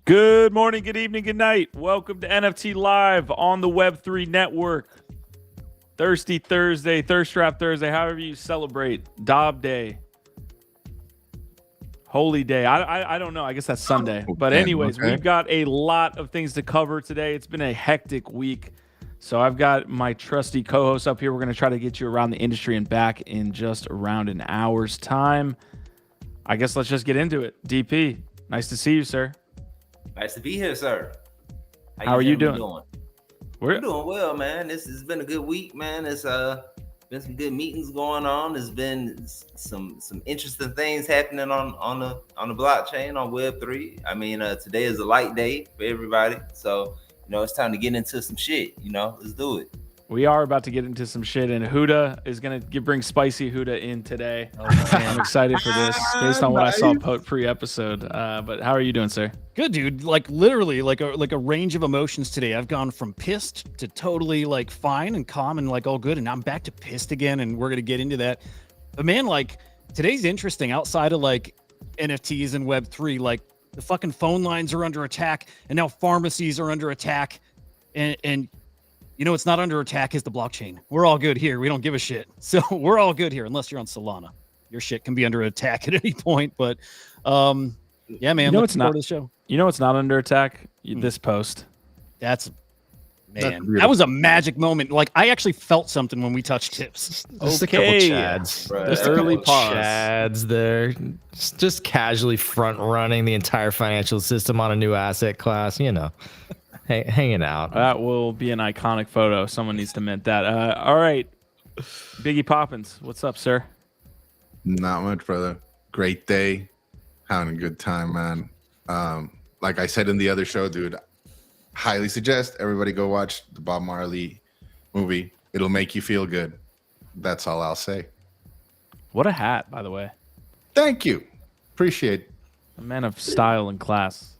Good morning, good evening, good night. Welcome to NFT Live on the Web3 network. Thirsty Thursday, Thirst Trap Thursday, however you celebrate. Dob Day. Holy Day. I don't know. I guess that's Sunday. But anyways, we've got a lot of things to cover today. It's been a hectic week. So I've got my trusty co-host up here. We're going to try to get you around the industry and back in just around an hour's time. I guess let's just get into it. DP, nice to see you, sir. Nice to be here, sir. How are you doing? We're doing well, man. This has been a good week, man. It's been some good meetings going on. There's been some interesting things happening on the blockchain on Web3. I mean, today is a light day for everybody, so it's time to get into some shit. Let's do it. We are about to get into some shit, and Huda is going to bring Spicy Huda in today. I'm excited for this based on what I saw pre-episode. But how are you doing, sir? Good, dude. Like literally like a range of emotions today. I've gone from pissed to totally like fine and calm and like all good, and I'm back to pissed again, and we're going to get into that. But man, like today's interesting outside of like NFTs and Web3. Like the fucking phone lines are under attack, and now pharmacies are under attack, and it's not under attack is the blockchain. We're all good here. We don't give a shit. So we're all good here, unless you're on Solana. Your shit can be under attack at any point. But yeah, man. It's not the show. It's not under attack. This post. That was a magic moment. Like I actually felt something when we touched tips. Just a couple chads. Right. Just early pause. Chads there. Just casually front running the entire financial system on a new asset class. Hanging out. That will be an iconic photo. Someone needs to mint that. All right. Biggie Poppins, what's up, sir? Not much, brother. Great day. Having a good time, man. Like I said in the other show, dude, highly suggest everybody go watch the Bob Marley movie. It'll make you feel good. That's all I'll say. What a hat, by the way. Thank you. Appreciate it. A man of style and class.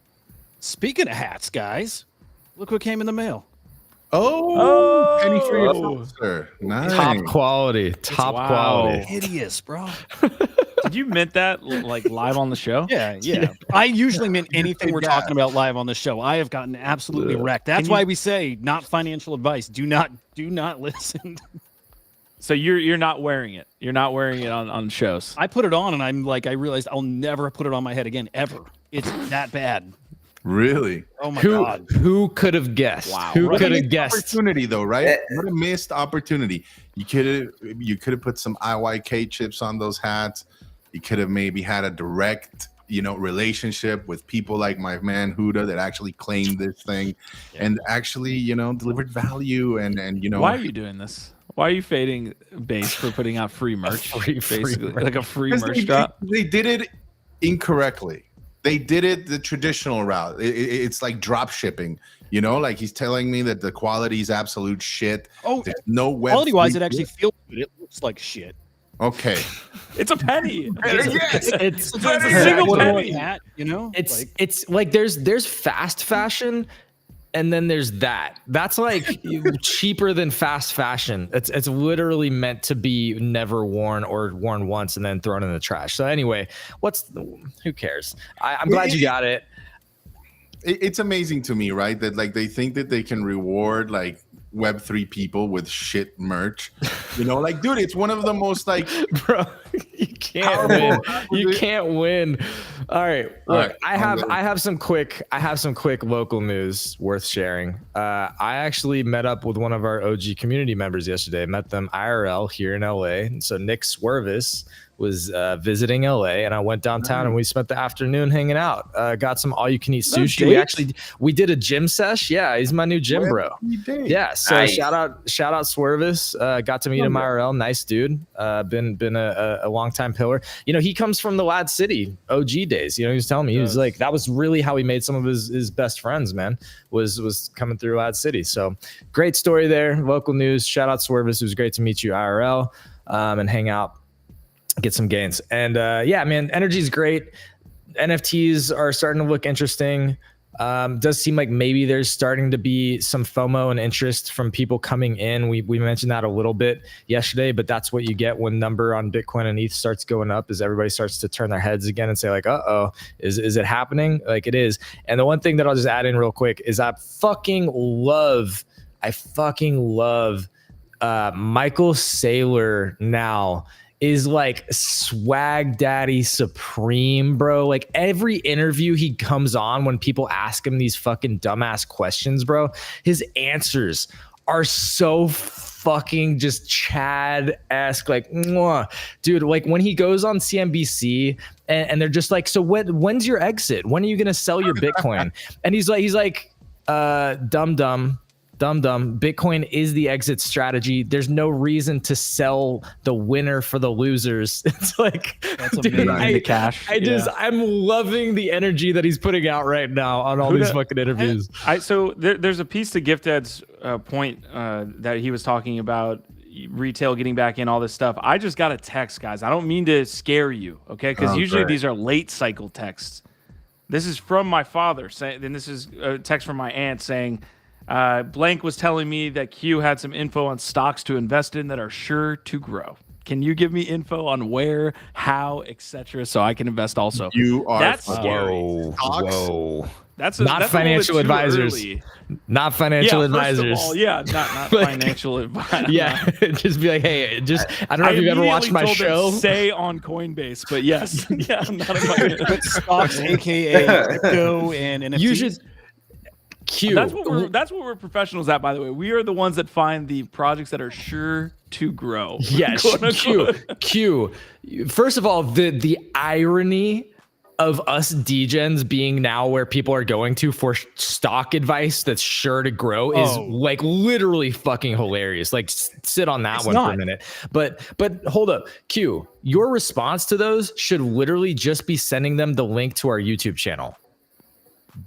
Speaking of hats, guys, look what came in the mail. Oh, penny for your phone, sir. Nice. Top quality. Quality. Hideous, bro. Did you mint that like live on the show? Yeah. I usually mint anything we're talking about live on the show. I have gotten absolutely wrecked. That's why we say not financial advice. Do not listen. So you're not wearing it. You're not wearing it on shows. I put it on and I'm like, I realized I'll never put it on my head again, ever. It's that bad. Really? Oh my God. Who could have guessed? Wow. Who could have guessed? Opportunity though, right? What a missed opportunity. You could have put some IYK chips on those hats. You could have maybe had a direct, relationship with people like my man Huda that actually claimed this thing and actually, delivered value and Why are you doing this? Why are you fading base for putting out free merch? Basically, like a free merch drop. They did it incorrectly. They did it the traditional route. It's like drop shipping, like he's telling me that the quality is absolute shit. Oh, there's no web. Quality-wise, it actually feels good. It looks like shit. Okay. It's a penny. It's a single penny. Hat, It's like there's fast fashion. And then there's that. That's like cheaper than fast fashion. It's literally meant to be never worn or worn once and then thrown in the trash. So anyway, who cares? I'm glad you got it. It's amazing to me, right? That like they think that they can reward like Web3 people with shit merch. Like, dude, it's one of the most like, bro, you can't win. You can't win. All right, look, I have some quick local news worth sharing. I actually met up with one of our OG community members yesterday. Met them IRL here in LA. And so Nick Swervis was visiting LA, and I went downtown and we spent the afternoon hanging out. Got some all-you-can-eat sushi. We did a gym sesh. Yeah, he's my new gym bro. Yeah, so nice. shout out Swervis. Got to meet him IRL. Nice dude. Been a long time pillar. He comes from the Lad City OG days. He was telling me he was like that was really how he made some of his best friends. Man, was coming through Lad City. So great story there. Local news. Shout out Swervis. It was great to meet you IRL and hang out. Get some gains. And yeah, man, energy is great. NFTs are starting to look interesting. Does seem like maybe there's starting to be some FOMO and interest from people coming in. We mentioned that a little bit yesterday, but that's what you get when number on Bitcoin and ETH starts going up, is everybody starts to turn their heads again and say like, uh-oh, is it happening? Like it is. And the one thing that I'll just add in real quick is I fucking love Michael Saylor now is like swag daddy supreme, bro. Like every interview he comes on, when people ask him these fucking dumbass questions, bro, his answers are so fucking just Chad-esque, like, mwah. Dude, like when he goes on CNBC and they're just like, so when's your exit? When are you gonna sell your Bitcoin? And he's like, dumb. Bitcoin is the exit strategy. There's no reason to sell the winner for the losers. It's like, that's amazing. The cash. I'm loving the energy that he's putting out right now on all these fucking interviews. So there's a piece to GiftEd's point that he was talking about retail getting back in, all this stuff. I just got a text, guys. I don't mean to scare you, okay? Because usually these are late cycle texts. This is from my father saying, and this is a text from my aunt saying, blank was telling me that Q had some info on stocks to invest in that are sure to grow. Can you give me info on where, how, etc., so I can invest also? That's scary. Whoa. That's not financial advisors. Early. Not financial advisors. Not financial advisors. Yeah, just be like, hey, I don't know if you've ever watched my show. Say on Coinbase, but yes, yeah, I'm not a stocks, aka crypto and NFTs. You should. Q. That's what we're professionals at, by the way. We are the ones that find the projects that are sure to grow. Yes, Q. First of all, the irony of us degens being now where people are going to for stock advice that's sure to grow is like literally fucking hilarious. Like sit on that for a minute. But hold up, Q. Your response to those should literally just be sending them the link to our YouTube channel.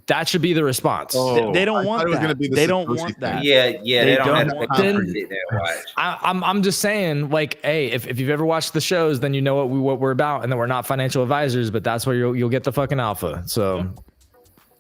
That should be the response. They don't want that. They don't want that. Yeah, they don't have to watch. I'm just saying, like, hey, if you've ever watched the shows, then you know what we're about, and that we're not financial advisors, but that's where you'll get the fucking alpha. So,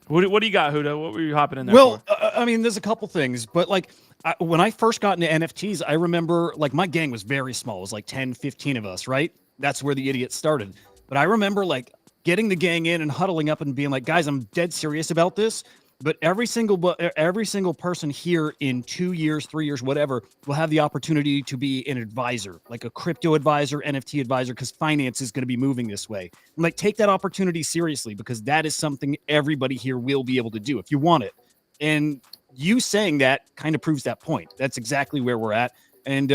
what do you got, Huda? What were you hopping in there? Well, I mean, there's a couple things, but like when I first got into NFTs, I remember like my gang was very small. It was like 10, 15 of us, right? That's where the idiots started. But I remember like getting the gang in and huddling up and being like, guys, I'm dead serious about this. But every single person here in 2 years, 3 years, whatever, will have the opportunity to be an advisor, like a crypto advisor, NFT advisor, because finance is going to be moving this way. I'm like, take that opportunity seriously, because that is something everybody here will be able to do if you want it. And you saying that kind of proves that point. That's exactly where we're at. And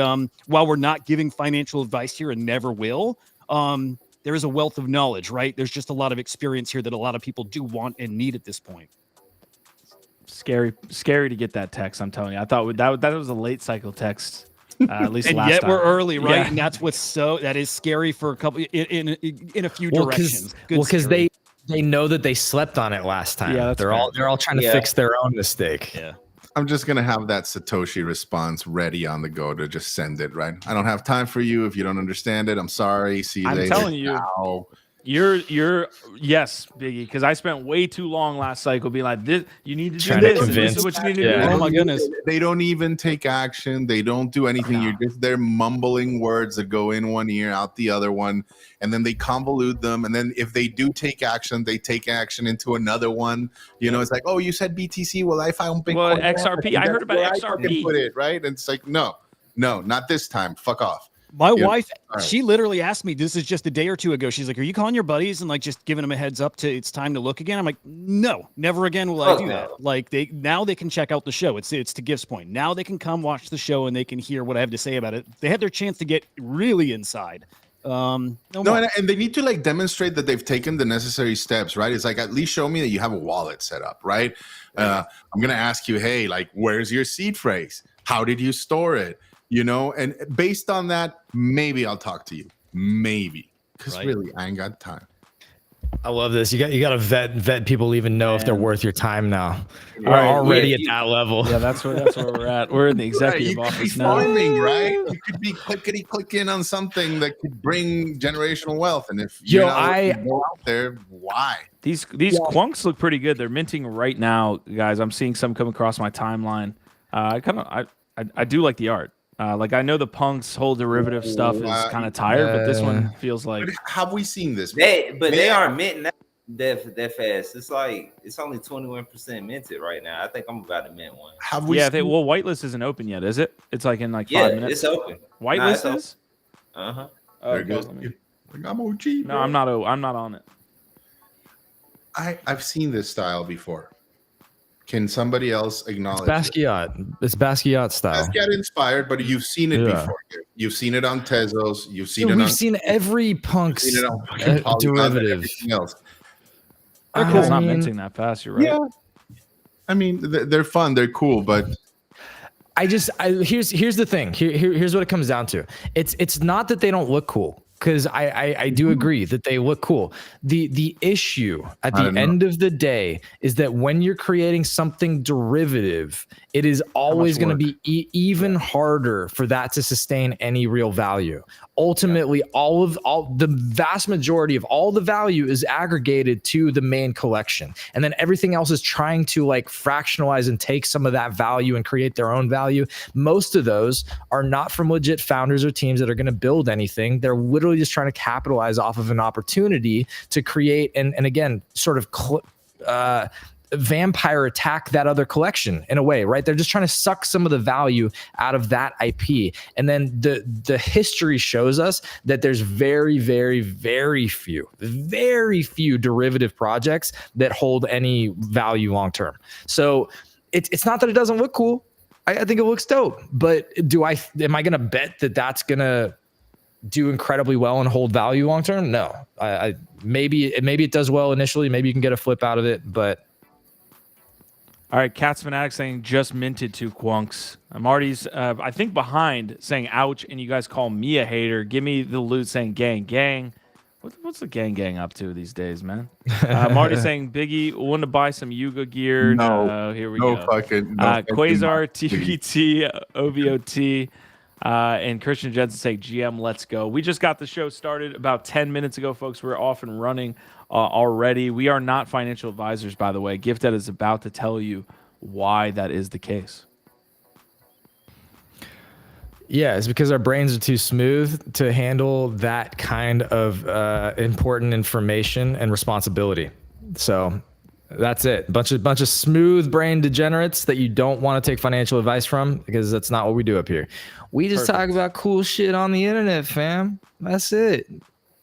while we're not giving financial advice here and never will, there is a wealth of knowledge, right? There's just a lot of experience here that a lot of people do want and need at this point. Scary to get that text. I'm telling you, I thought that was a late cycle text. At least and last yet time. We're early, right? Yeah. And that's that is scary for a couple in a few directions. Because they know that they slept on it last time. Yeah, they're all trying to fix their own mistake. Yeah. I'm just gonna have that Satoshi response ready on the go to just send it, right? I don't have time for you if you don't understand it. I'm sorry. See you later. I'm telling you, you're yes, Biggie, because I spent way too long last cycle being like, this, you need to do this. This is what you need to do. Oh my goodness. They don't even take action. They don't do anything. They're mumbling words that go in one ear, out the other one, and then they convolute them. And then if they do take action, they take action into another one. You know, it's like, oh, you said BTC. Well, I found Bitcoin. Well, XRP. I heard about XRP. Put it right. And it's like, no, not this time. Fuck off. My wife, she literally asked me, this is just a day or two ago. She's like, are you calling your buddies and like just giving them a heads up to it's time to look again? I'm like, no, never again will I do that. Like they can check out the show. It's to Gift's point. Now they can come watch the show and they can hear what I have to say about it. They had their chance to get really inside. And they need to like demonstrate that they've taken the necessary steps, right? It's like, at least show me that you have a wallet set up, right? I'm going to ask you, hey, like, where's your seed phrase? How did you store it? You know, and based on that, maybe I'll talk to you. Maybe. Because really, I ain't got time. I love this. You got to vet people, even know if they're worth your time now. We're already at that level. Yeah, that's where we're at. We're in the executive office now. Farming, right? You could be clicking on something that could bring generational wealth, and if you're not looking to go out there, why? These quunks look pretty good. They're minting right now, guys. I'm seeing some come across my timeline. I do like the art. Like I know the Punk's whole derivative stuff is kind of tired, but this one feels like. But have we seen this? They aren't minting that fast. It's like it's only 21% minted right now. I think I'm about to mint one. Have we? Yeah, well, whitelist isn't open yet, is it? It's like in like 5 minutes. It's open. Whitelist is. Uh-huh. There goes. I'm OG. No, I'm not. I'm not on it. I've seen this style before. Can somebody else acknowledge It's Basquiat style. Basquiat inspired, but you've seen it before. You've seen it on Tezos. You've seen it. We've seen every Punk's derivative. Else. It's not minting that fast. You're right. Yeah. I mean, they're fun. They're cool, but. Here's the thing. Here's what it comes down to. It's not that they don't look cool. Because I do agree that they look cool. The issue at the end of the day is that when you're creating something derivative, it is always going to be even harder for that to sustain any real value. Ultimately, all the vast majority of all the value is aggregated to the main collection, and then everything else is trying to like fractionalize and take some of that value and create their own value. Most of those are not from legit founders or teams that are going to build anything. They're literally just trying to capitalize off of an opportunity to create and again sort of vampire attack that other collection in a way, right? They're just trying to suck some of the value out of that IP. And then the history shows us that there's very, very, very few derivative projects that hold any value long term. So it's not that it doesn't look cool. I think it looks dope, but am I going to bet that that's going to do incredibly well and hold value long term? No. Maybe it does well initially. Maybe you can get a flip out of it, but. All right, Cat's Fanatic saying just minted 2 quunks. Marty's, I think, behind saying ouch, and you guys call me a hater. Give me the loot saying gang. What's the gang up to these days, man? Marty saying Biggie wanted to buy some Yuga gear. No, here we go. Quasar, TBT, OVOT, and Christian Jensen saying GM, let's go. We just got the show started about 10 minutes ago, folks. We're off and running already. We are not financial advisors, by the way. Gifted is about to tell you why that is the case. Yeah, it's because our brains are too smooth to handle that kind of important information and responsibility. So that's it. Bunch of smooth brain degenerates that you don't want to take financial advice from, because that's not what we do up here. We just talk about cool shit on the internet, fam. That's it.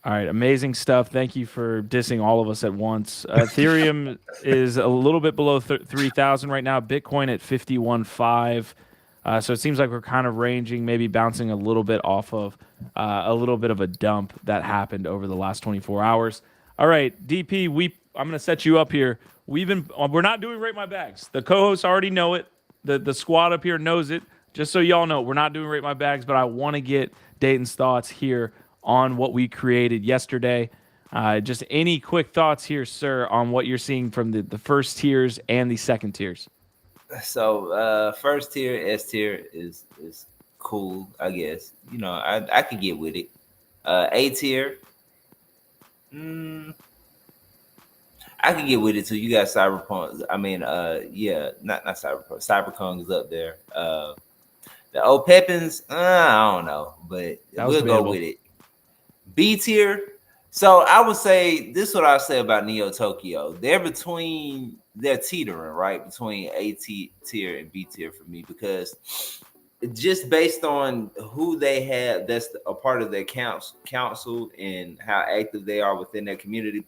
All right, amazing stuff. Thank you for dissing all of us at once. Ethereum is a little bit below 3,000 right now. Bitcoin at 51.5. So it seems like we're kind of ranging, maybe bouncing a little bit off of a little bit of a dump that happened over the last 24 hours. All right, DP, I'm going to set you up here. We're not doing Rate My Bags. The co-hosts already know it. The squad up here knows it. Just so y'all know, we're not doing Rate My Bags, but I want to get Dayton's thoughts here on what we created yesterday. Just any quick thoughts here, sir, on what you're seeing from the first tiers and the second tiers. So first tier, S tier is cool, I guess. You know, I could get with it. A tier, I could get with it too. You got Cyberpunk. I mean, not Cyberpunk. Cyberpunk is up there. The old Peppins, I don't know, but we'll go with it. B tier. So I would say this is what I say about Neo Tokyo. They're teetering, right? Between A tier and B tier for me, because just based on who they have, that's a part of their council and how active they are within their community.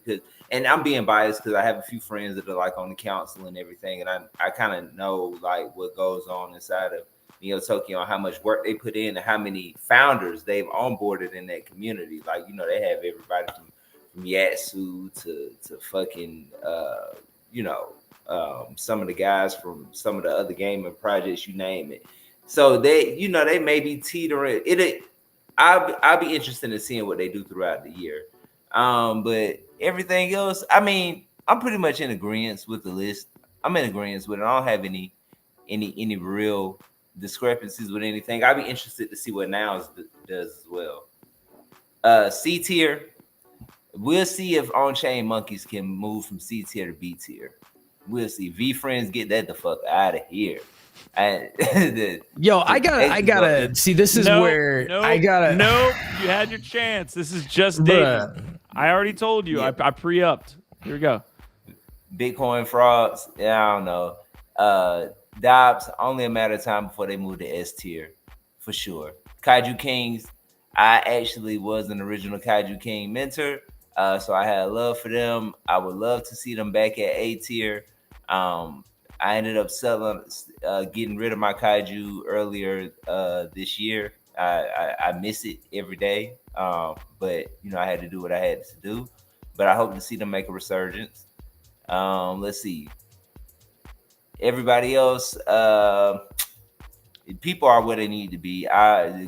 And I'm being biased because I have a few friends that are like on the council and everything, and I kind of know like what goes on inside of Neo Tokyo and how much work they put in and how many founders they've onboarded in that community. Like, you know, they have everybody from Yatsu to fucking some of the guys from some of the other gaming projects, you name it. So they may be teetering. I'll be interested in seeing what they do throughout the year. But everything else, I mean, I'm pretty much in agreement with the list. I'm in agreement with it. I don't have any real discrepancies with anything. I'd be interested to see what Nows does as well. C tier. We'll see if NodeMonkes can move from C tier to B tier. We'll see. V friends, get that the fuck out of here. I gotta see. This is where I gotta. Nope, you had your chance. This is just dating. I already told you. Yeah. I pre-upped. Here we go. Bitcoin frauds. Yeah, I don't know. Dobbs, only a matter of time before they move to S tier, for sure. Kaiju Kings. I actually was an original Kaiju King mentor, so I had love for them. I would love to see them back at A tier. I ended up getting rid of my Kaiju earlier this year. I miss it every day, but I had to do what I had to do. But I hope to see them make a resurgence. Let's see. Everybody else, people are where they need to be.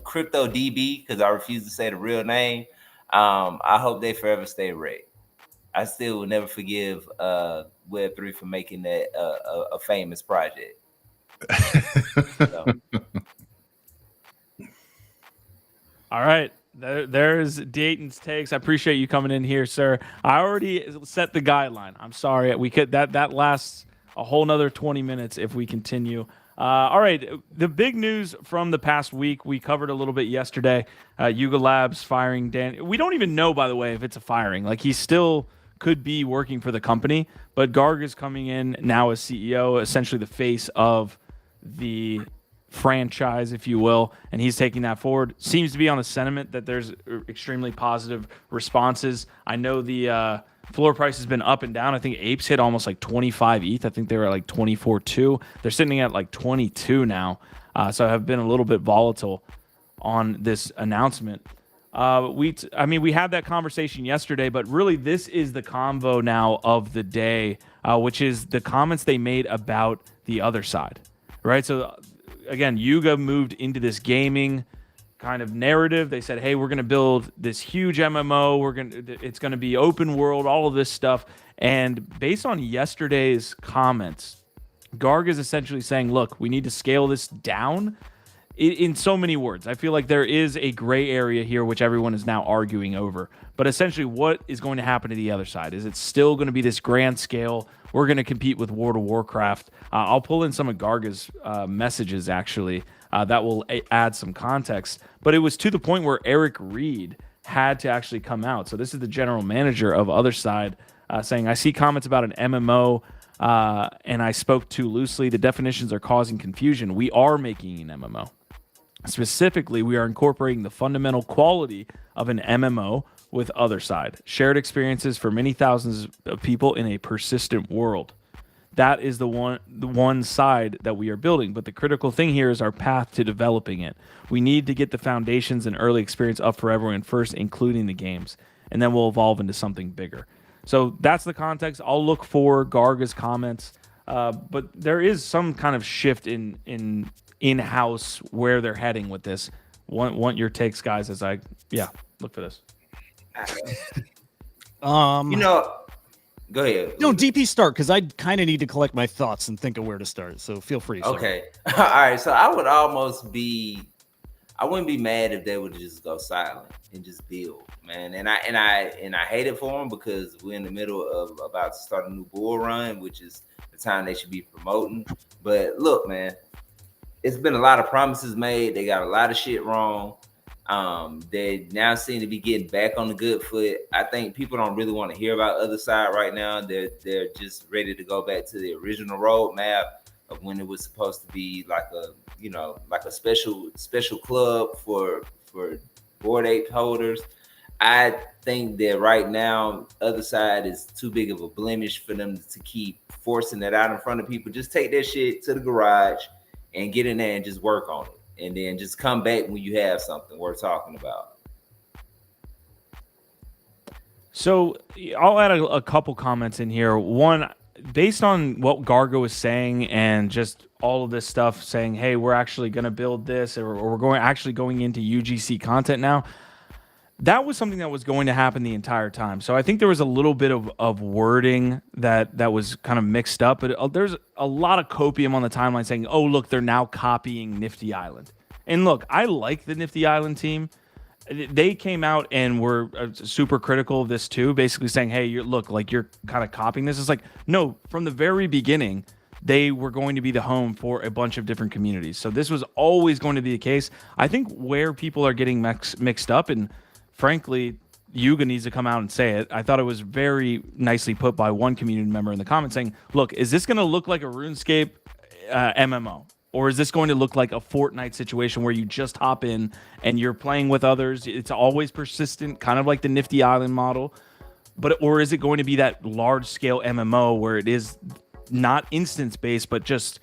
Crypto DB, because I refuse to say the real name. I hope they forever stay wrecked. I still will never forgive Web3 for making that a famous project. So. All right. There's Dayton's takes. I appreciate you coming in here, sir. I already set the guideline. I'm sorry. We could that lasts a whole nother 20 minutes if we continue. All right. The big news from the past week, we covered a little bit yesterday. Yuga Labs firing Dan. We don't even know, by the way, if it's a firing. Like, he still could be working for the company, but Garg is coming in now as CEO, essentially the face of the franchise, if you will, and he's taking that forward. Seems to be on the sentiment that there's extremely positive responses. I know the floor price has been up and down. I think Apes hit almost like 25 ETH. I think they were at like 24.2. They're sitting at like 22 now. So have been a little bit volatile on this announcement. We had that conversation yesterday, but really this is the convo now of the day, which is the comments they made about the other side, right? So again, Yuga moved into this gaming kind of narrative. They said, hey, we're going to build this huge MMO. It's going to be open world, all of this stuff. And based on yesterday's comments, Garg is essentially saying, look, we need to scale this down. In so many words, I feel like there is a gray area here, which everyone is now arguing over. But essentially, what is going to happen to the other side? Is it still going to be this grand scale? We're going to compete with World of Warcraft. I'll pull in some of Garga's messages, actually, that will add some context. But it was to the point where Eric Reed had to actually come out. So this is the general manager of Otherside saying, I see comments about an MMO, and I spoke too loosely. The definitions are causing confusion. We are making an MMO. Specifically, we are incorporating the fundamental quality of an MMO with Otherside, shared experiences for many thousands of people in a persistent world. That is the one side that we are building. But the critical thing here is our path to developing it. We need to get the foundations and early experience up for everyone first, including the games, and then we'll evolve into something bigger. So that's the context. I'll look for Garga's comments, but there is some kind of shift in-house where they're heading with this. Want your takes, guys, as I look for this. Go ahead. No, DP start, because I kind of need to collect my thoughts and think of where to start. So feel free. Okay. All right. So I wouldn't be mad if they would just go silent and just build, man. And I hate it for them because we're in the middle of about to start a new bull run, which is the time they should be promoting. But look, man, it's been a lot of promises made. They got a lot of shit wrong. They now seem to be getting back on the good foot. I think people don't really want to hear about Otherside right now. They're just ready to go back to the original roadmap of when it was supposed to be like a special club for Bored Ape holders. I think that right now Otherside is too big of a blemish for them to keep forcing that out in front of people. Just take that shit to the garage and get in there and just work on it. And then just come back when you have something worth talking about. So I'll add a couple comments in here. One, based on what Gargo is saying and just all of this stuff saying, hey, we're actually going to build this, or we're going into UGC content now. that was something that was going to happen the entire time. So I think there was a little bit of wording that was kind of mixed up, but there's a lot of copium on the timeline saying, oh, look, they're now copying Nifty Island. And look, I like the Nifty Island team. They came out and were super critical of this too, basically saying, hey, you're kind of copying this. It's like, no, from the very beginning, they were going to be the home for a bunch of different communities. So this was always going to be the case. I think where people are getting mixed up, and frankly, Yuga needs to come out and say it. I thought it was very nicely put by one community member in the comments saying, look, is this going to look like a RuneScape MMO? Or is this going to look like a Fortnite situation where you just hop in and you're playing with others? It's always persistent, kind of like the Nifty Island model. Or is it going to be that large-scale MMO where it is not instance-based, but just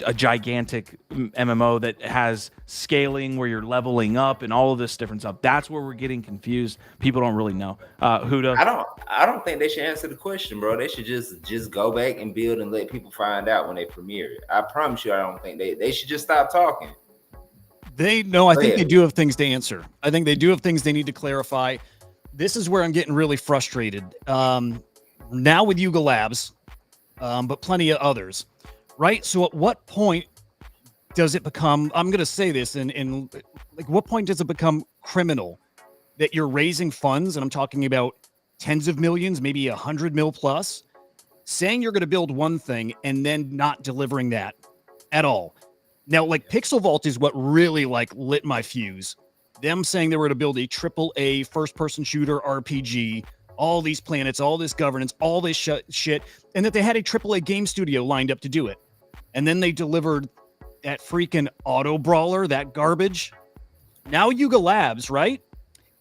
a gigantic MMO that has scaling where you're leveling up and all of this different stuff? That's where we're getting confused. People don't really know. Huda? I don't think they should answer the question, bro. They should just go back and build and let people find out when they premiere it. I promise you, I don't think they should just stop talking. I think they do have things to answer. I think they do have things they need to clarify. This is where I'm getting really frustrated. Now with Yuga Labs, but plenty of others. Right. So at what point does it become, I'm going to say this, and like, what point does it become criminal that you're raising funds? And I'm talking about tens of millions, maybe 100 mil plus, saying you're going to build one thing and then not delivering that at all. Now, like Pixel Vault is what really like lit my fuse. Them saying they were going to build a AAA first person shooter RPG, all these planets, all this governance, all this shit, and that they had a AAA game studio lined up to do it. And then they delivered that freaking auto brawler, that garbage. Now Yuga Labs, right?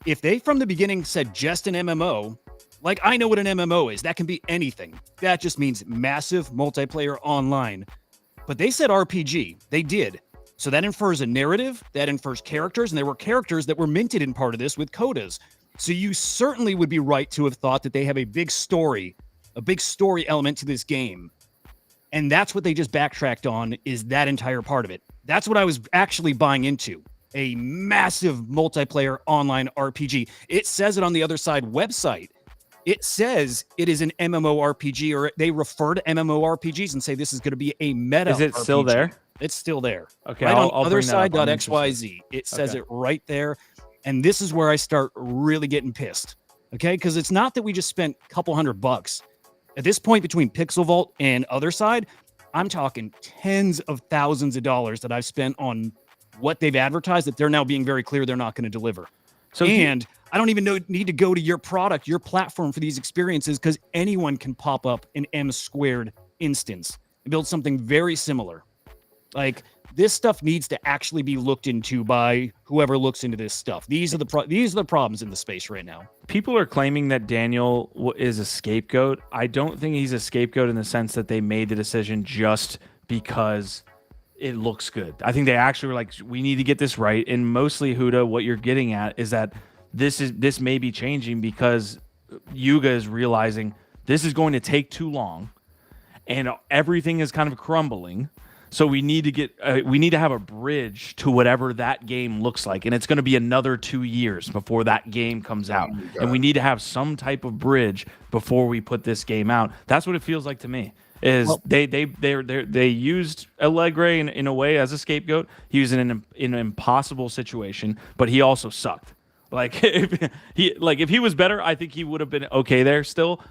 If they from the beginning said just an MMO, like I know what an MMO is, that can be anything. That just means massive multiplayer online. But they said RPG. They did. So that infers a narrative, that infers characters, and there were characters that were minted in part of this with codas. So you certainly would be right to have thought that they have a big story element to this game. And that's what they just backtracked on, is that entire part of it. That's what I was actually buying into. A massive multiplayer online RPG. It says it on the Otherside website. It says it is an MMORPG, or they refer to MMORPGs and say this is going to be a meta. Is it RPG. Still there? It's still there. Okay, right I'll on bring that up. Otherside.xyz. It says it right there. And this is where I start really getting pissed. Okay, because it's not that we just spent a couple $100. At this point, between Pixel Vault and Otherside, I'm talking tens of thousands of dollars that I've spent on what they've advertised that they're now being very clear they're not going to deliver. So, and I don't even need to go to your product, your platform for these experiences, because anyone can pop up an M² instance and build something very similar. Like, this stuff needs to actually be looked into by whoever looks into this stuff. These are the problems in the space right now. People are claiming that Daniel is a scapegoat. I don't think he's a scapegoat in the sense that they made the decision just because it looks good. I think they actually were like, we need to get this right. And mostly, Huda, what you're getting at is that this may be changing because Yuga is realizing this is going to take too long and everything is kind of crumbling. So we need to have a bridge to whatever that game looks like, and it's going to be another 2 years before that game comes out. And we need to have some type of bridge before we put this game out. That's what it feels like to me. They used Allegre in a way as a scapegoat. He was in an impossible situation, but he also sucked. Like if he was better, I think he would have been okay there still.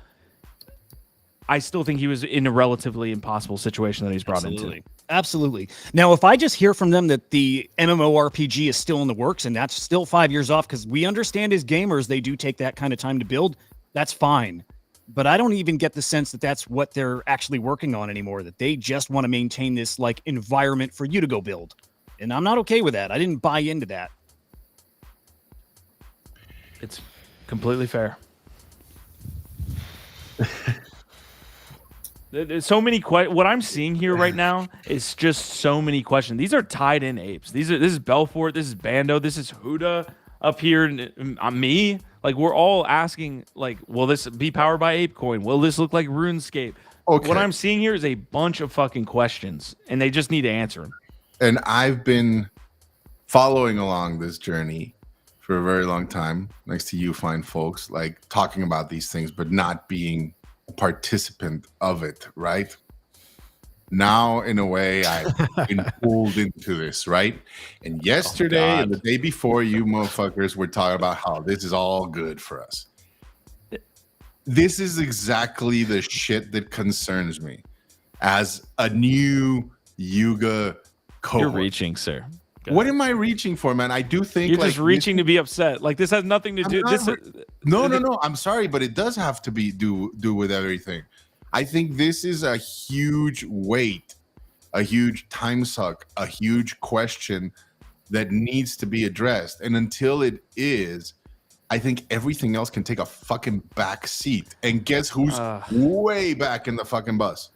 I still think he was in a relatively impossible situation that he's brought into. Absolutely. Now, if I just hear from them that the MMORPG is still in the works and that's still 5 years off, because we understand as gamers, they do take that kind of time to build, that's fine. But I don't even get the sense that that's what they're actually working on anymore, that they just want to maintain this like environment for you to go build. And I'm not okay with that. I didn't buy into that. It's completely fair. There's so many questions. What I'm seeing here right now is just so many questions. These are tied in apes. This is Belfort. This is Bando. This is Huda up here. And me. Like, we're all asking, like, will this be powered by ApeCoin? Will this look like RuneScape? Okay. What I'm seeing here is a bunch of fucking questions, and they just need to answer them. And I've been following along this journey for a very long time next to you fine folks, like talking about these things, but not being a participant of it, right? Now, in a way, I've been pulled into this, right? And yesterday and the day before, you motherfuckers were talking about how this is all good for us. This is exactly the shit that concerns me as a new Yuga cohort. You're reaching, sir. What am I reaching for, man? I do think you're just reaching to be upset. Like this has nothing to do. No. I'm sorry, but it does have to be do with everything. I think this is a huge weight, a huge time suck, a huge question that needs to be addressed. And until it is, I think everything else can take a fucking back seat. And guess who's way back in the fucking bus?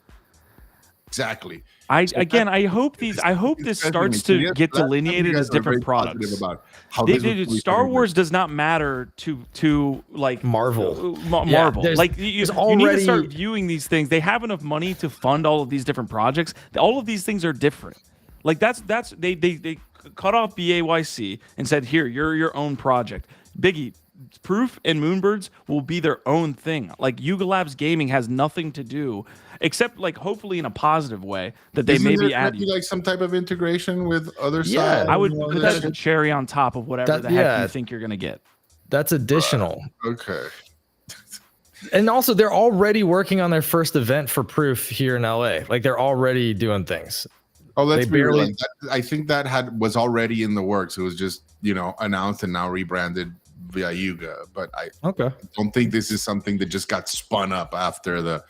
Exactly. I hope this starts to get delineated as different products. About how Star Wars does not matter to like Marvel. Marvel. Yeah, like you need to start viewing these things. They have enough money to fund all of these different projects. All of these things are different. Like they cut off BAYC and said, here, you're your own project. Biggie, Proof and Moonbirds will be their own thing. Like Yuga Labs Gaming has nothing to do, except like hopefully in a positive way that they maybe add like some type of integration with Otherside. Yeah, I would put that as a cherry on top of whatever the heck you think you're gonna get. That's additional. Okay. And also, they're already working on their first event for Proof here in LA. Like they're already doing things. Oh, let's be real. I think that was already in the works. It was just announced and now rebranded via Yuga, but I don't think this is something that just got spun up after the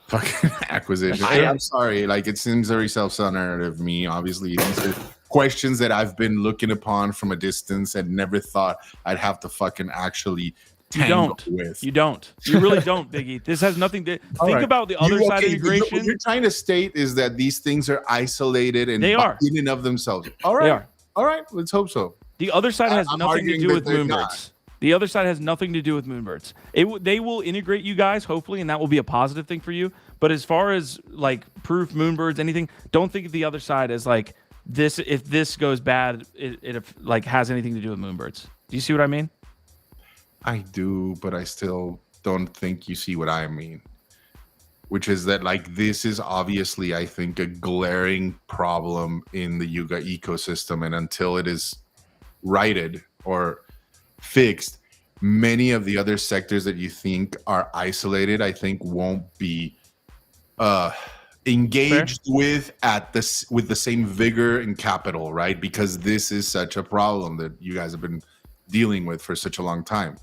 fucking acquisition. I'm sorry, like it seems very self-centered of me. Obviously, these are questions that I've been looking upon from a distance and never thought I'd have to fucking actually tangle with. You don't. You really don't, Biggie. This has nothing to think about the other side integration. What you're trying to state is that these things are isolated and they are in and of themselves. All right. They are. All right. Let's hope so. The other side has nothing to do with Moonbirds. The other side has nothing to do with Moonbirds. They will integrate you guys, hopefully, and that will be a positive thing for you. But as far as like Proof, Moonbirds, anything, don't think of the other side as like this. If this goes bad, it like has anything to do with Moonbirds. Do you see what I mean? I do, but I still don't think you see what I mean. Which is that like this is obviously, I think, a glaring problem in the Yuga ecosystem, and until it is righted or fixed, many of the other sectors that you think are isolated, I think won't be engaged with the same vigor and capital, right? Because this is such a problem that you guys have been dealing with for such a long time.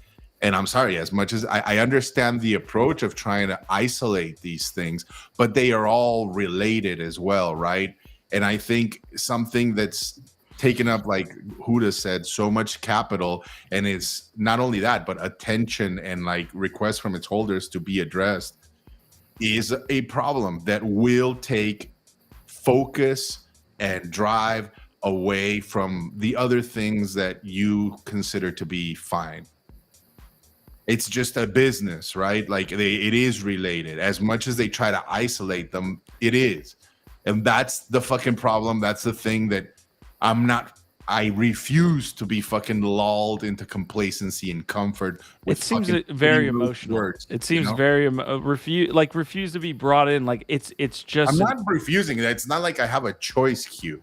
And I'm sorry, as much as I understand the approach of trying to isolate these things, but they are all related as well, right? And I think something that's taken up, like Huda said, so much capital, and it's not only that, but attention and like requests from its holders to be addressed is a problem that will take focus and drive away from the other things that you consider to be fine. It's just a business, right? Like it is related. As much as they try to isolate them, it is. And that's the fucking problem. That's the thing that I refuse to be fucking lulled into complacency and comfort. It seems very emotional. Words, it seems very refuse to be brought in. Like it's just. I'm not refusing. It's not like I have a choice, Q.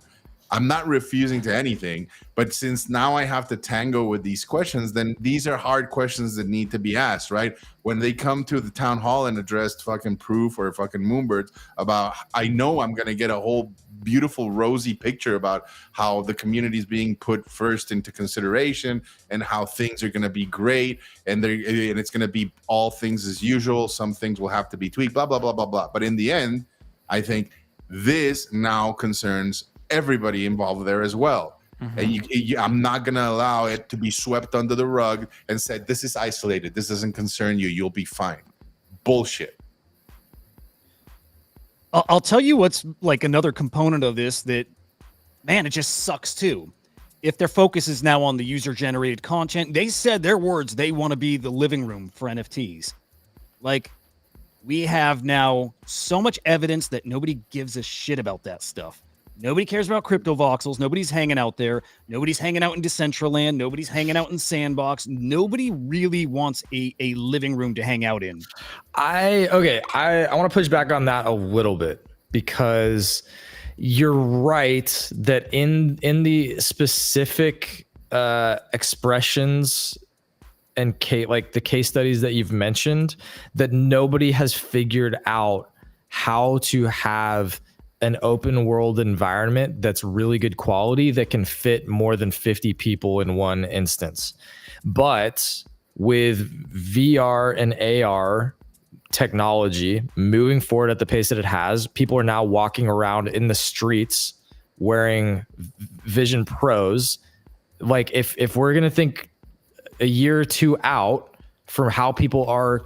I'm not refusing to anything. But since now I have to tango with these questions, then these are hard questions that need to be asked, right? When they come to the town hall and address fucking Proof or fucking Moonbirds about, I know I'm gonna get a whole beautiful rosy picture about how the community is being put first into consideration and how things are going to be great and it's going to be all things as usual. Some things will have to be tweaked, blah, blah, blah, blah, blah. But in the end, I think this now concerns everybody involved there as well. Mm-hmm. And I'm not going to allow it to be swept under the rug and said, this is isolated. This doesn't concern you. You'll be fine. Bullshit. I'll tell you what's like another component of this that, man, it just sucks too. If their focus is now on the user-generated content, they said their words, they want to be the living room for NFTs. Like, we have now so much evidence that nobody gives a shit about that stuff. Nobody cares about crypto voxels. Nobody's hanging out there. Nobody's hanging out in Decentraland. Nobody's hanging out in Sandbox. Nobody really wants a living room to hang out in. I want to push back on that a little bit, because you're right that in the specific expressions and like the case studies that you've mentioned, that nobody has figured out how to have an open world environment that's really good quality that can fit more than 50 people in one instance. But with VR and AR technology moving forward at the pace that it has, people are now walking around in the streets wearing Vision Pros. Like if we're going to think a year or two out from how people are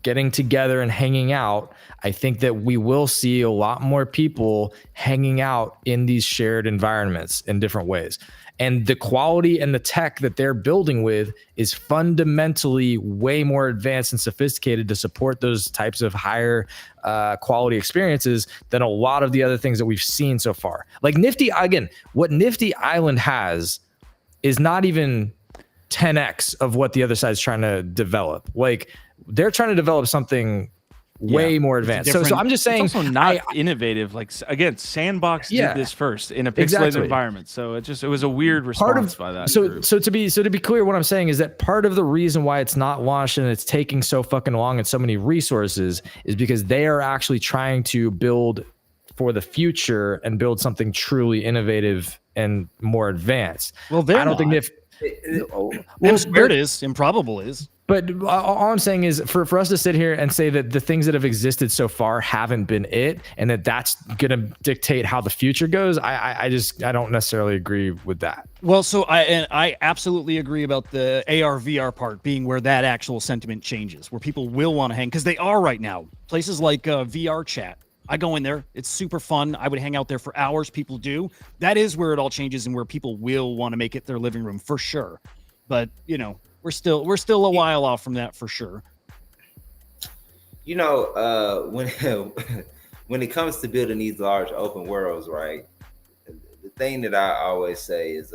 getting together and hanging out, I think that we will see a lot more people hanging out in these shared environments in different ways. And the quality and the tech that they're building with is fundamentally way more advanced and sophisticated to support those types of higher quality experiences than a lot of the other things that we've seen so far. Like Nifty, again, what Nifty Island has is not even 10x of what the other side's trying to develop. Like they're trying to develop something way more advanced. So I'm just saying, it's also not innovative. Like again, Sandbox did this first in a pixelated environment. So it was a weird response by that. So to be clear, what I'm saying is that part of the reason why it's not launched and it's taking so fucking long and so many resources is because they are actually trying to build for the future and build something truly innovative and more advanced. Well, I don't think if Spirit is, Improbable is. But all I'm saying is for us to sit here and say that the things that have existed so far haven't been it, and that's going to dictate how the future goes, I don't necessarily agree with that. Well, so I absolutely agree about the AR VR part being where that actual sentiment changes, where people will want to hang, because they are right now. Places like VR chat. I go in there. It's super fun. I would hang out there for hours. People do. That is where it all changes and where people will want to make it their living room for sure. But, you know, we're still a while off from that for sure. You know, when it comes to building these large open worlds, right? The thing that I always say is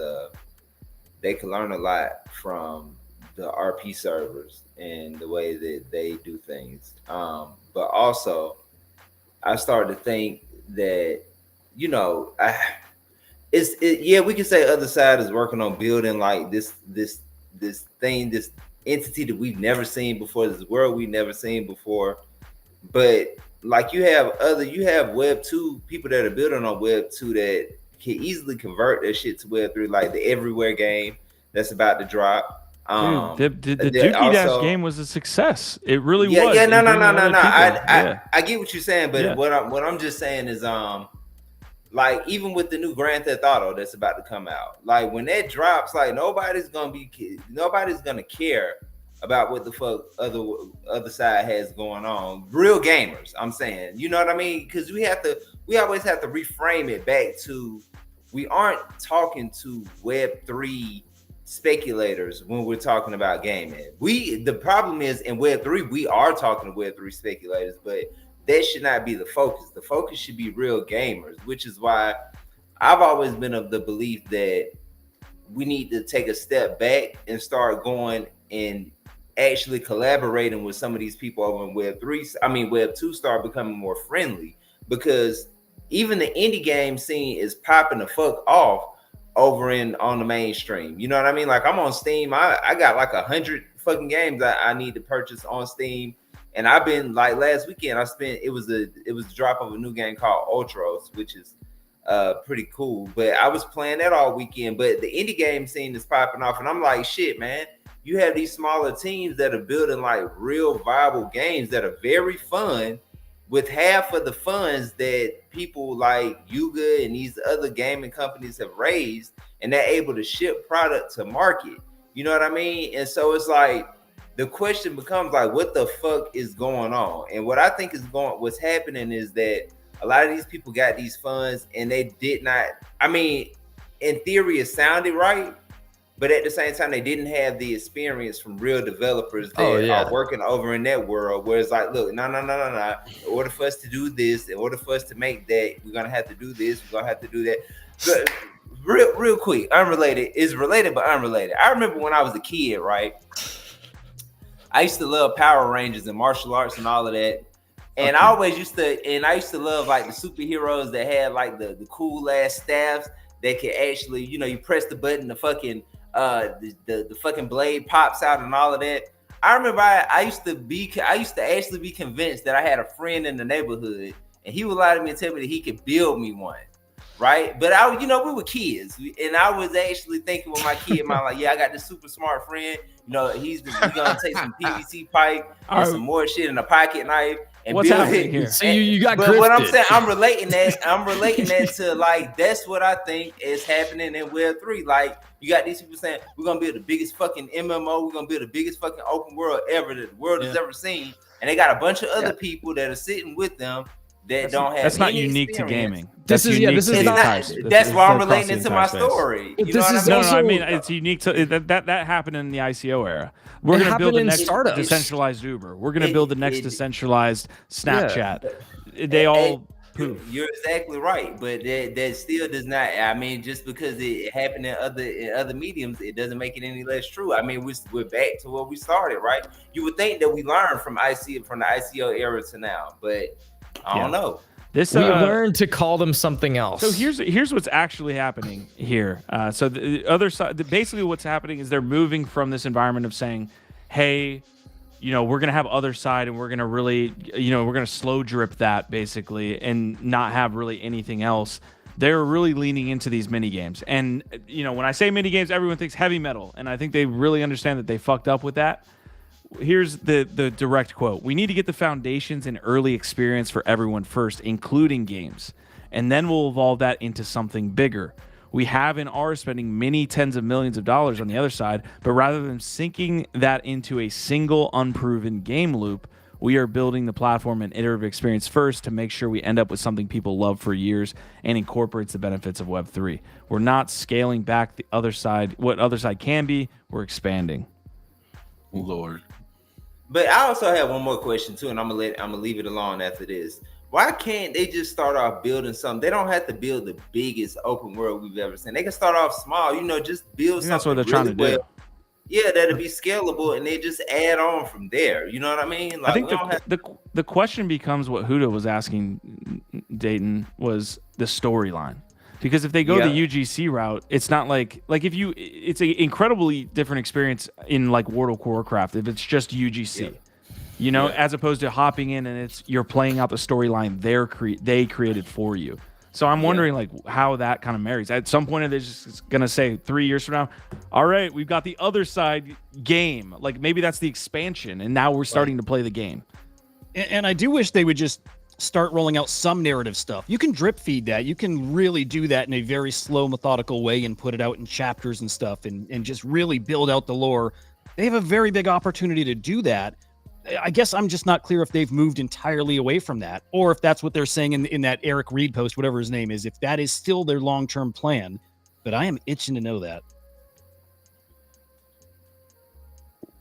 they can learn a lot from the RP servers and the way that they do things. But also, I started to think that, you know, we can say Otherside is working on building like this entity that we've never seen before, this world we've never seen before. But like you have Web 2 people that are building on Web 2 that can easily convert their shit to Web 3, like the Everywhere game that's about to drop. The Dookie Dash game was a success. It really was. Yeah, no. I get what you're saying, but what I'm just saying is like even with the new Grand Theft Auto that's about to come out, like when that drops, like nobody's gonna care about what the fuck other side has going on. Real gamers, I'm saying, you know what I mean? Because we always have to reframe it back to, we aren't talking to Web3 speculators when we're talking about gaming. The problem is in Web3 we are talking to Web3 speculators, but that should not be the focus. The focus should be real gamers, which is why I've always been of the belief that we need to take a step back and start going and actually collaborating with some of these people over in Web 2, start becoming more friendly, because even the indie game scene is popping the fuck off over on the mainstream. You know what I mean? Like I'm on Steam. I got like 100 fucking games I need to purchase on Steam. And I've been like last weekend, it was the drop of a new game called Ultros, which is pretty cool. But I was playing that all weekend. But the indie game scene is popping off, and I'm like, shit, man. You have these smaller teams that are building like real viable games that are very fun, with half of the funds that people like Yuga and these other gaming companies have raised, and they're able to ship product to market. You know what I mean? And so it's like, the question becomes like, what the fuck is going on? And what I think what's happening is that a lot of these people got these funds and they did not, I mean, in theory it sounded right, but at the same time, they didn't have the experience from real developers that are working over in that world. Where it's like, look, no. In order for us to do this, in order for us to make that, we're gonna have to do this. We're gonna have to do that. But real quick, unrelated is related, but unrelated. I remember when I was a kid, right? I used to love Power Rangers and martial arts and all of that. And I always used to love like the superheroes that had like the cool ass staffs that could actually, you press the button, the fucking the fucking blade pops out and all of that. I remember I used to actually be convinced that I had a friend in the neighborhood and he would lie to me and tell me that he could build me one. Right, but we were kids, and I was actually thinking with my kid mind, like, yeah, I got this super smart friend. He's gonna take some PVC pipe and some more shit in a pocket knife and what's build happening it. here? So you got. But what I'm saying, I'm relating that to like that's what I think is happening in Web3. Like you got these people saying we're gonna build the biggest fucking MMO, we're gonna build the biggest fucking open world ever that the world has ever seen, and they got a bunch of other people that are sitting with them. That's not unique experience. to gaming. This is that's why I'm relating it to my story. I mean, it's unique to that happened in the ICO era. We're going to build the next decentralized Uber. We're going to build the next decentralized Snapchat. They all poof. You're exactly right, but that still does not. I mean, just because it happened in other mediums, it doesn't make it any less true. I mean, we're back to where we started, right? You would think that we learned from the ICO era to now, but I don't know. We learned to call them something else. So here's what's actually happening here. So the other side, basically what's happening is they're moving from this environment of saying, hey, we're going to have Otherside and we're going to really, we're going to slow drip that basically and not have really anything else. They're really leaning into these mini games. And, when I say mini games, everyone thinks heavy metal. And I think they really understand that they fucked up with that. Here's the direct quote. We need to get the foundations and early experience for everyone first, including games. And then we'll evolve that into something bigger. We have and are spending many tens of millions of dollars on the other side, but rather than sinking that into a single unproven game loop, we are building the platform and iterative experience first to make sure we end up with something people love for years and incorporates the benefits of Web3. We're not scaling back the other side, what Otherside can be, we're expanding. Lord. But I also have one more question too, and I'm gonna leave it alone after this. Why can't they just start off building something? They don't have to build the biggest open world we've ever seen. They can start off small, just build something. That's what they're trying to do. Yeah, that'll be scalable, and they just add on from there. You know what I mean? Like, I think the question becomes what Huda was asking Dayton was the storyline. Because if they go the UGC route, it's not like it's an incredibly different experience in like World of Warcraft if it's just UGC, as opposed to hopping in and you're playing out the storyline they created for you. So I'm wondering like how that kind of marries. At some point, they're just gonna say 3 years from now, all right, we've got the Otherside game. Like maybe that's the expansion, and now we're starting to play the game. And I do wish they would just start rolling out some narrative stuff. You can drip feed that. You can really do that in a very slow, methodical way and put it out in chapters and stuff and just really build out the lore. They have a very big opportunity to do that. I guess I'm just not clear if they've moved entirely away from that or if that's what they're saying in that Eric Reed post, whatever his name is, if that is still their long-term plan. But I am itching to know that.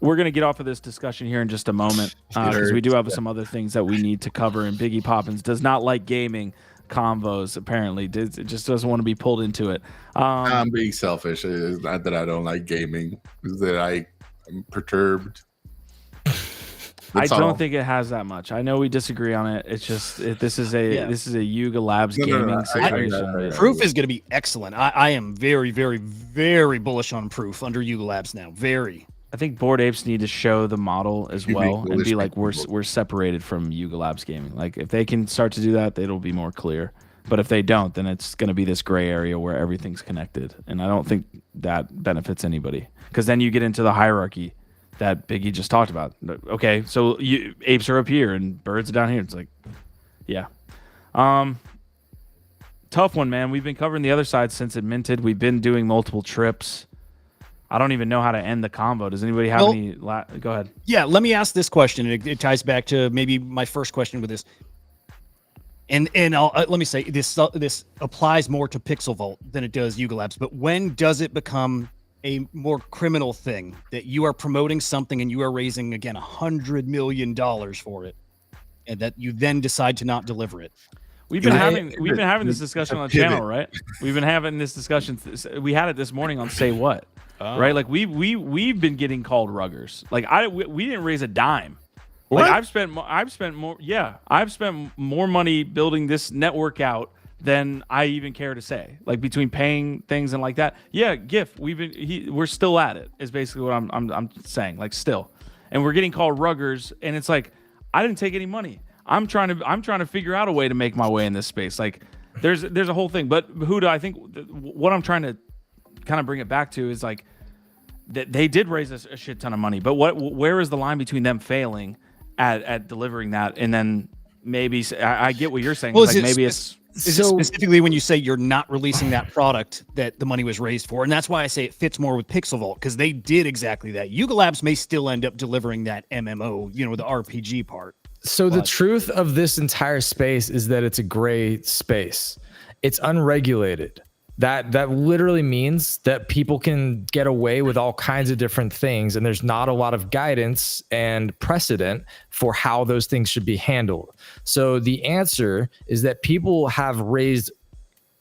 We're going to get off of this discussion here in just a moment because we do have some other things that we need to cover. And Biggie Poppins does not like gaming convos, apparently. It just doesn't want to be pulled into it. I'm being selfish. It's not that I don't like gaming. It's that I'm perturbed. I don't think it has that much. I know we disagree on it. It's just this is a Yuga Labs gaming situation. Proof is going to be excellent. I am very, very, very bullish on Proof under Yuga Labs now. Very. I think Bored Apes need to show the model as well and be like, we're separated from Yuga Labs gaming. Like if they can start to do that, it'll be more clear. But if they don't, then it's going to be this gray area where everything's connected. And I don't think that benefits anybody because then you get into the hierarchy that Biggie just talked about. Okay, so apes are up here and birds are down here. It's like, yeah. Tough one, man. We've been covering the other side since it minted. We've been doing multiple trips. I don't even know how to end the convo. Does anybody have any? Go ahead. Yeah, let me ask this question. It ties back to maybe my first question with this. And let me say this applies more to Pixel Vault than it does Yuga Labs. But when does it become a more criminal thing that you are promoting something and you are raising again $100 million for it, and that you then decide to not deliver it. We've been having this discussion on the channel, right? We've been having this discussion. We had it this morning on Say What, right? Like we've been getting called ruggers. Like we didn't raise a dime. Like I've spent more money building this network out than I even care to say. Like between paying things and like that. Yeah, GIF. We're still at it. Is basically what I'm saying. Like still, and we're getting called ruggers, and it's like I didn't take any money. I'm trying to figure out a way to make my way in this space. Like there's a whole thing. But Huda, I think what I'm trying to kind of bring it back to is like that they did raise a shit ton of money. But where is the line between them failing at delivering that, and then maybe I get what you're saying. Well, like maybe it's specifically when you say you're not releasing that product that the money was raised for, and that's why I say it fits more with Pixel Vault, because they did exactly that. Yuga Labs may still end up delivering that MMO, the RPG part. So the truth of this entire space is that it's a gray space. It's unregulated. That literally means that people can get away with all kinds of different things, and there's not a lot of guidance and precedent for how those things should be handled. So the answer is that people have raised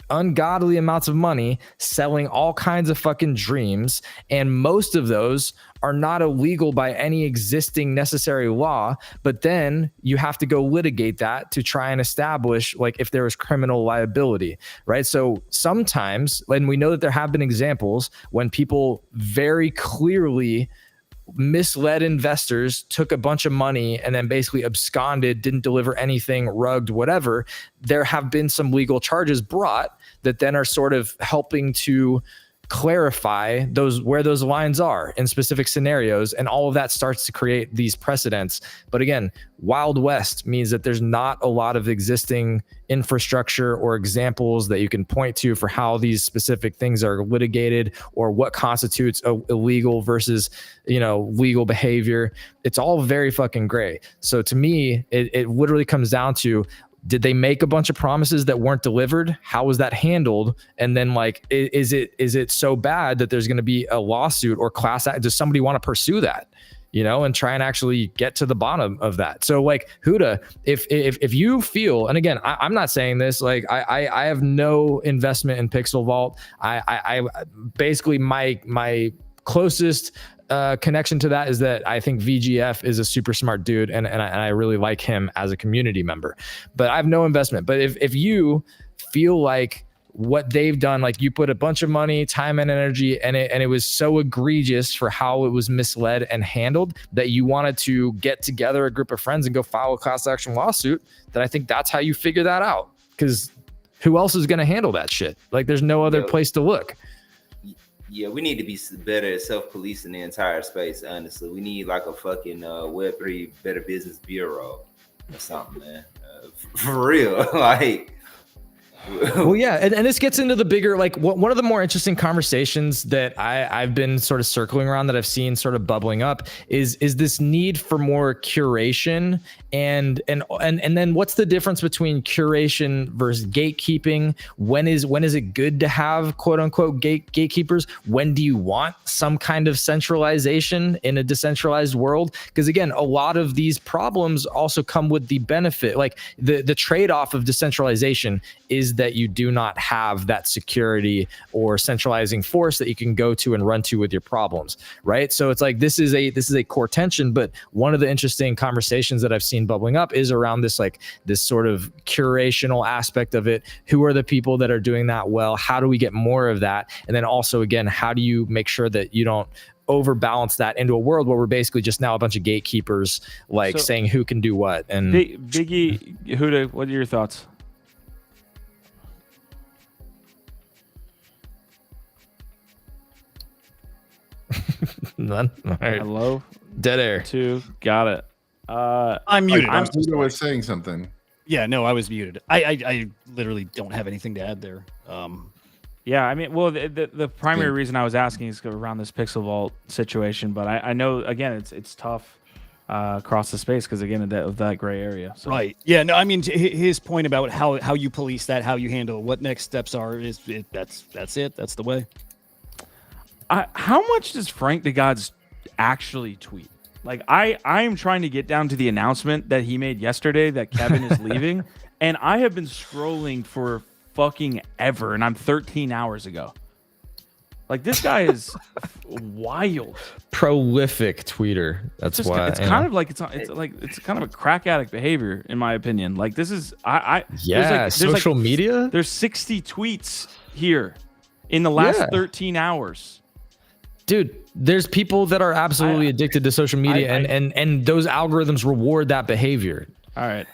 ungodly amounts of money selling all kinds of fucking dreams, and most of those are not illegal by any existing necessary law, but then you have to go litigate that to try and establish like if there is criminal liability, right? So sometimes, and we know that there have been examples when people very clearly misled investors, took a bunch of money, and then basically absconded, didn't deliver anything, rugged, whatever. There have been some legal charges brought that then are sort of helping to clarify where those lines are in specific scenarios, and all of that starts to create these precedents. But again, Wild West means that there's not a lot of existing infrastructure or examples that you can point to for how these specific things are litigated or what constitutes illegal versus legal behavior. It's all very fucking gray. So to me, it literally comes down to, did they make a bunch of promises that weren't delivered? How was that handled? And then like, is it so bad that there's going to be a lawsuit or class act? Does somebody want to pursue that, and try and actually get to the bottom of that? So like Huda, if you feel, and again, I'm not saying this, like I have no investment in Pixel Vault. I basically my closest connection to that is that I think VGF is a super smart dude, and I really like him as a community member, but I have no investment. But if you feel like what they've done, like you put a bunch of money, time, and energy, and it was so egregious for how it was misled and handled that you wanted to get together a group of friends and go file a class action lawsuit, then I think that's how you figure that out, because who else is going to handle that shit? Like there's no other place to look. Yeah, we need to be better at self-policing the entire space, honestly. We need like a fucking Web3 Better Business Bureau or something, man. For real. Like, well, yeah, and this gets into the bigger, like one of the more interesting conversations that I've been sort of circling around, that I've seen sort of bubbling up, is this need for more curation, and then what's the difference between curation versus gatekeeping? When is it good to have quote unquote gatekeepers? When do you want some kind of centralization in a decentralized world? Because again, a lot of these problems also come with the benefit, like the trade-off of decentralization is that you do not have that security or centralizing force that you can go to and run to with your problems, right? So it's like this is a core tension. But one of the interesting conversations that I've seen bubbling up is around this sort of curational aspect of it. Who are the people that are doing that well? How do we get more of that? And then also, again, how do you make sure that you don't overbalance that into a world where we're basically just now a bunch of gatekeepers, like saying who can do what? And Biggie, Huda, what are your thoughts? None. All right. Hello. Dead air. 2. Got it. I'm muted. Huda was saying something. Yeah, no, I was muted. I literally don't have anything to add there. Yeah, I mean, well, the primary reason I was asking is around this Pixel Vault situation, but I know, again, it's tough across the space because, again, of that gray area. So. Right. Yeah, no, I mean, his point about how you police that, how you handle what next steps are, that's it. That's the way. how much does Frank DeGods actually tweet? Like I am trying to get down to the announcement that he made yesterday that Kevin is leaving, and I have been scrolling for fucking ever, and I'm 13 hours ago. Like this guy is wild, prolific tweeter. That's why it's kind of like it's kind of a crack addict behavior, in my opinion. Like this is social media. There's 60 tweets here in the last 13 hours. Dude, there's people that are absolutely addicted to social media, and those algorithms reward that behavior. All right,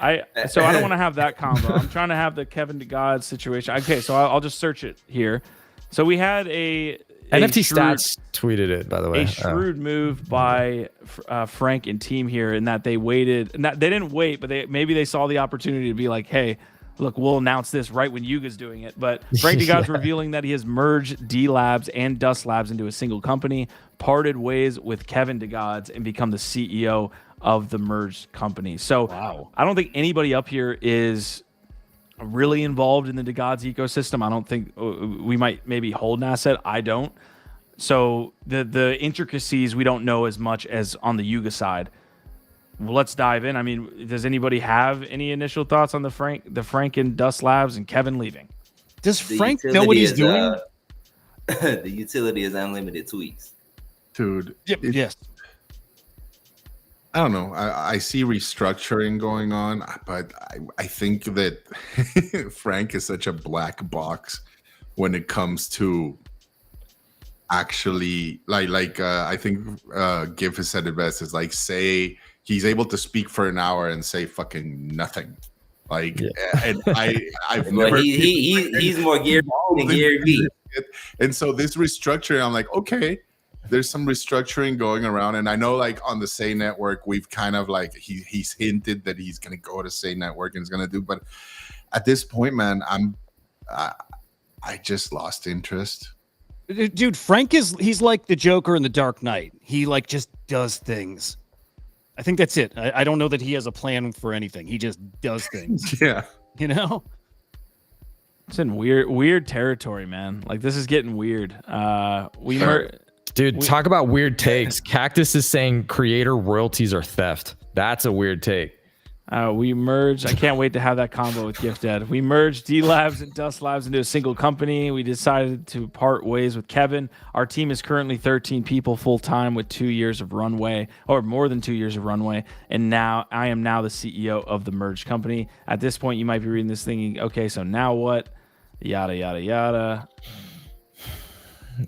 so I don't want to have that combo. I'm trying to have the Kevin DeGods situation. Okay, so I'll just search it here. So we had a NFT Stats tweeted it, by the way. A shrewd move by Frank and team here, in that they waited. And that they didn't wait, but maybe they saw the opportunity to be like, hey, look, we'll announce this right when Yuga's doing it. But Frank DeGods revealing that he has merged D Labs and Dust Labs into a single company, parted ways with Kevin DeGods, and become the CEO of the merged company. So I don't think anybody up here is really involved in the DeGods ecosystem. I don't think we might maybe hold an asset. I don't. So the intricacies we don't know as much as on the Yuga side. Well, let's dive in. I mean, does anybody have any initial thoughts on the Frank and Dust Labs and Kevin leaving? Does Frank know what he's doing? The utility is unlimited tweets. Dude. Yes. I don't know. I see restructuring going on, but I think that Frank is such a black box when it comes to actually I think Giff has said it best, is like, say he's able to speak for an hour and say fucking nothing. Like, and I've never. He's more Gary than Gary Vee. And so this restructuring, I'm like, okay, there's some restructuring going around, and I know like on the Say Network, we've kind of like he's hinted that he's gonna go to Say Network and is gonna do, but at this point, man, I just lost interest. Dude, Frank he's like the Joker in The Dark Knight. He like just does things. I think that's it. I don't know that he has a plan for anything. He just does things. Yeah. You know? It's in weird territory, man. Like this is getting weird. Dude, talk about weird takes. Cactus is saying creator royalties are theft. That's a weird take. We merged. I can't wait to have that combo with Gift Ed. We merged D Labs and Dust Labs into a single company. We decided to part ways with Kevin. Our team is currently 13 people full time with 2 years of runway, or more than 2 years of runway. And now I am now the CEO of the merged company. At this point, you might be reading this thinking, okay, so now what? Yada, yada, yada.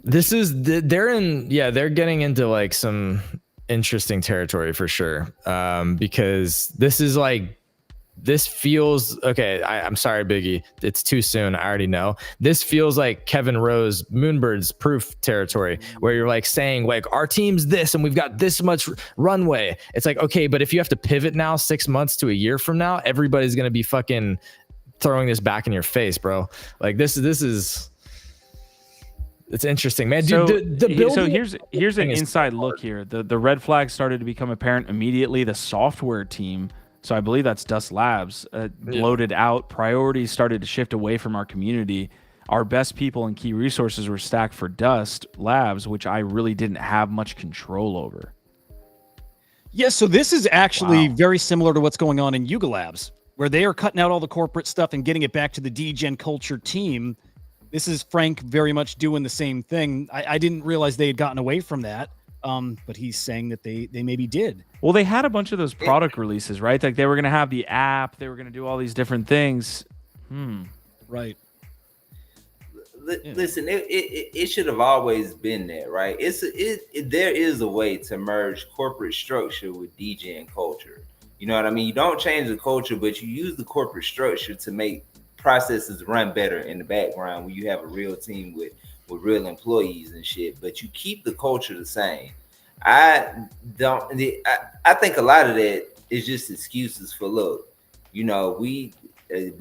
This is they're getting into like some interesting territory for sure, because this feels okay. I'm sorry, Biggie, it's too soon. I already know. This feels like Kevin Rose Moonbirds proof territory, where you're like saying like our team's this and we've got this much runway. It's like, okay, but if you have to pivot now 6 months to a year from now, everybody's gonna be fucking throwing this back in your face, bro. Like this is it's interesting, man. Dude, so here's an inside look here. The red flags started to become apparent immediately. The software team, so I believe that's Dust Labs, bloated out. Priorities started to shift away from our community. Our best people and key resources were stacked for Dust Labs, which I really didn't have much control over. Yeah, so this is actually very similar to what's going on in Yuga Labs, where they are cutting out all the corporate stuff and getting it back to the DGen culture team. This is Frank very much doing the same thing. I didn't realize they had gotten away from that, but he's saying that they maybe did. Well, they had a bunch of those product releases, right? Like they were going to have the app. They were going to do all these different things. Right. Listen, it should have always been there, right? There is a way to merge corporate structure with DGen culture. You know what I mean? You don't change the culture, but you use the corporate structure to make processes run better in the background when you have a real team with real employees and shit, but you keep the culture the same. I think a lot of that is just excuses for look. You know, we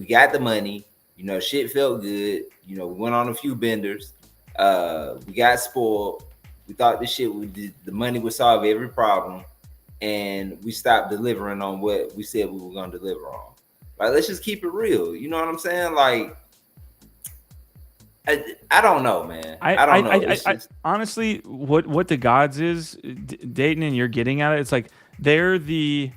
got the money, you know, shit felt good, you know, we went on a few benders, we got spoiled, we thought the money would solve every problem, and we stopped delivering on what we said we were gonna deliver on. Like, let's just keep it real. You know what I'm saying? Like, I don't know, man. I don't know. Honestly, what DeGods is, Dayton, and you're getting at it. It's like they're the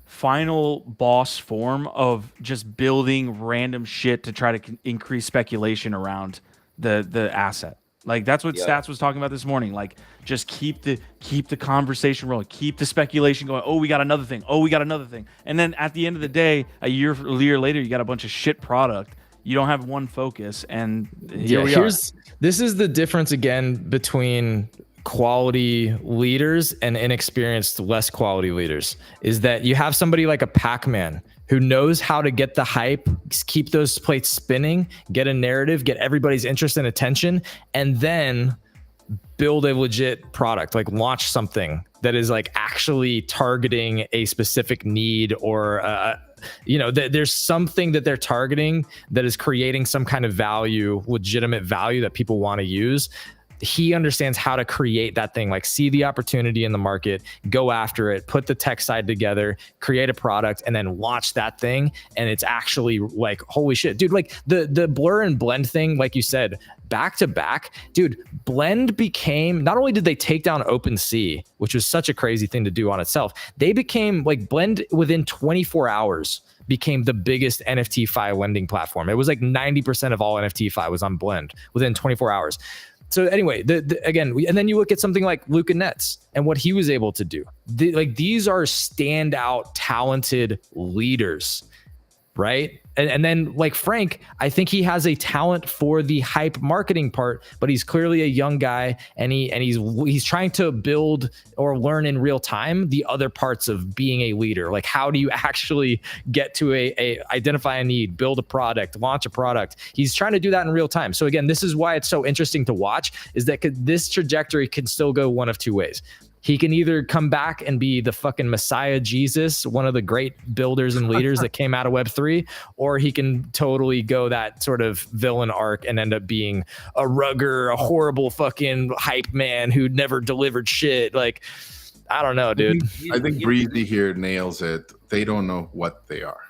final boss form of just building random shit to try to increase speculation around the asset. Like that's what Stats was talking about this morning. Like just keep the conversation rolling, keep the speculation going. Oh, we got another thing. Oh, we got another thing. And then at the end of the day, a year later, you got a bunch of shit product. You don't have one focus, and here we are. This is the difference again between quality leaders and inexperienced, less quality leaders, is that you have somebody like a Pac-Man who knows how to get the hype, keep those plates spinning, get a narrative, get everybody's interest and attention, and then build a legit product, like launch something that is like actually targeting a specific need or there's something that they're targeting that is creating some kind of value, legitimate value that people want to use. He understands how to create that thing, like see the opportunity in the market, go after it, put the tech side together, create a product, and then launch that thing. And it's actually like, holy shit, dude, like the blur and blend thing, like you said, back to back, dude, blend became, not only did they take down OpenSea, which was such a crazy thing to do on itself, they became like blend within 24 hours became the biggest NFT-fi lending platform. It was like 90% of all NFT-fi was on blend within 24 hours. So anyway, and then you look at something like Luca Nets and what he was able to do. These are standout, talented leaders, right? And then like Frank, I think he has a talent for the hype marketing part, but he's clearly a young guy, and he's trying to build or learn in real time the other parts of being a leader. Like how do you actually get to a identify a need, build a product, launch a product? He's trying to do that in real time. So again, this is why it's so interesting to watch, is that this trajectory can still go one of two ways. He can either come back and be the fucking Messiah Jesus, one of the great builders and leaders that came out of Web3, or he can totally go that sort of villain arc and end up being a rugger, a horrible fucking hype man who never delivered shit. Like, I don't know, dude. I think Breezy here nails it. They don't know what they are.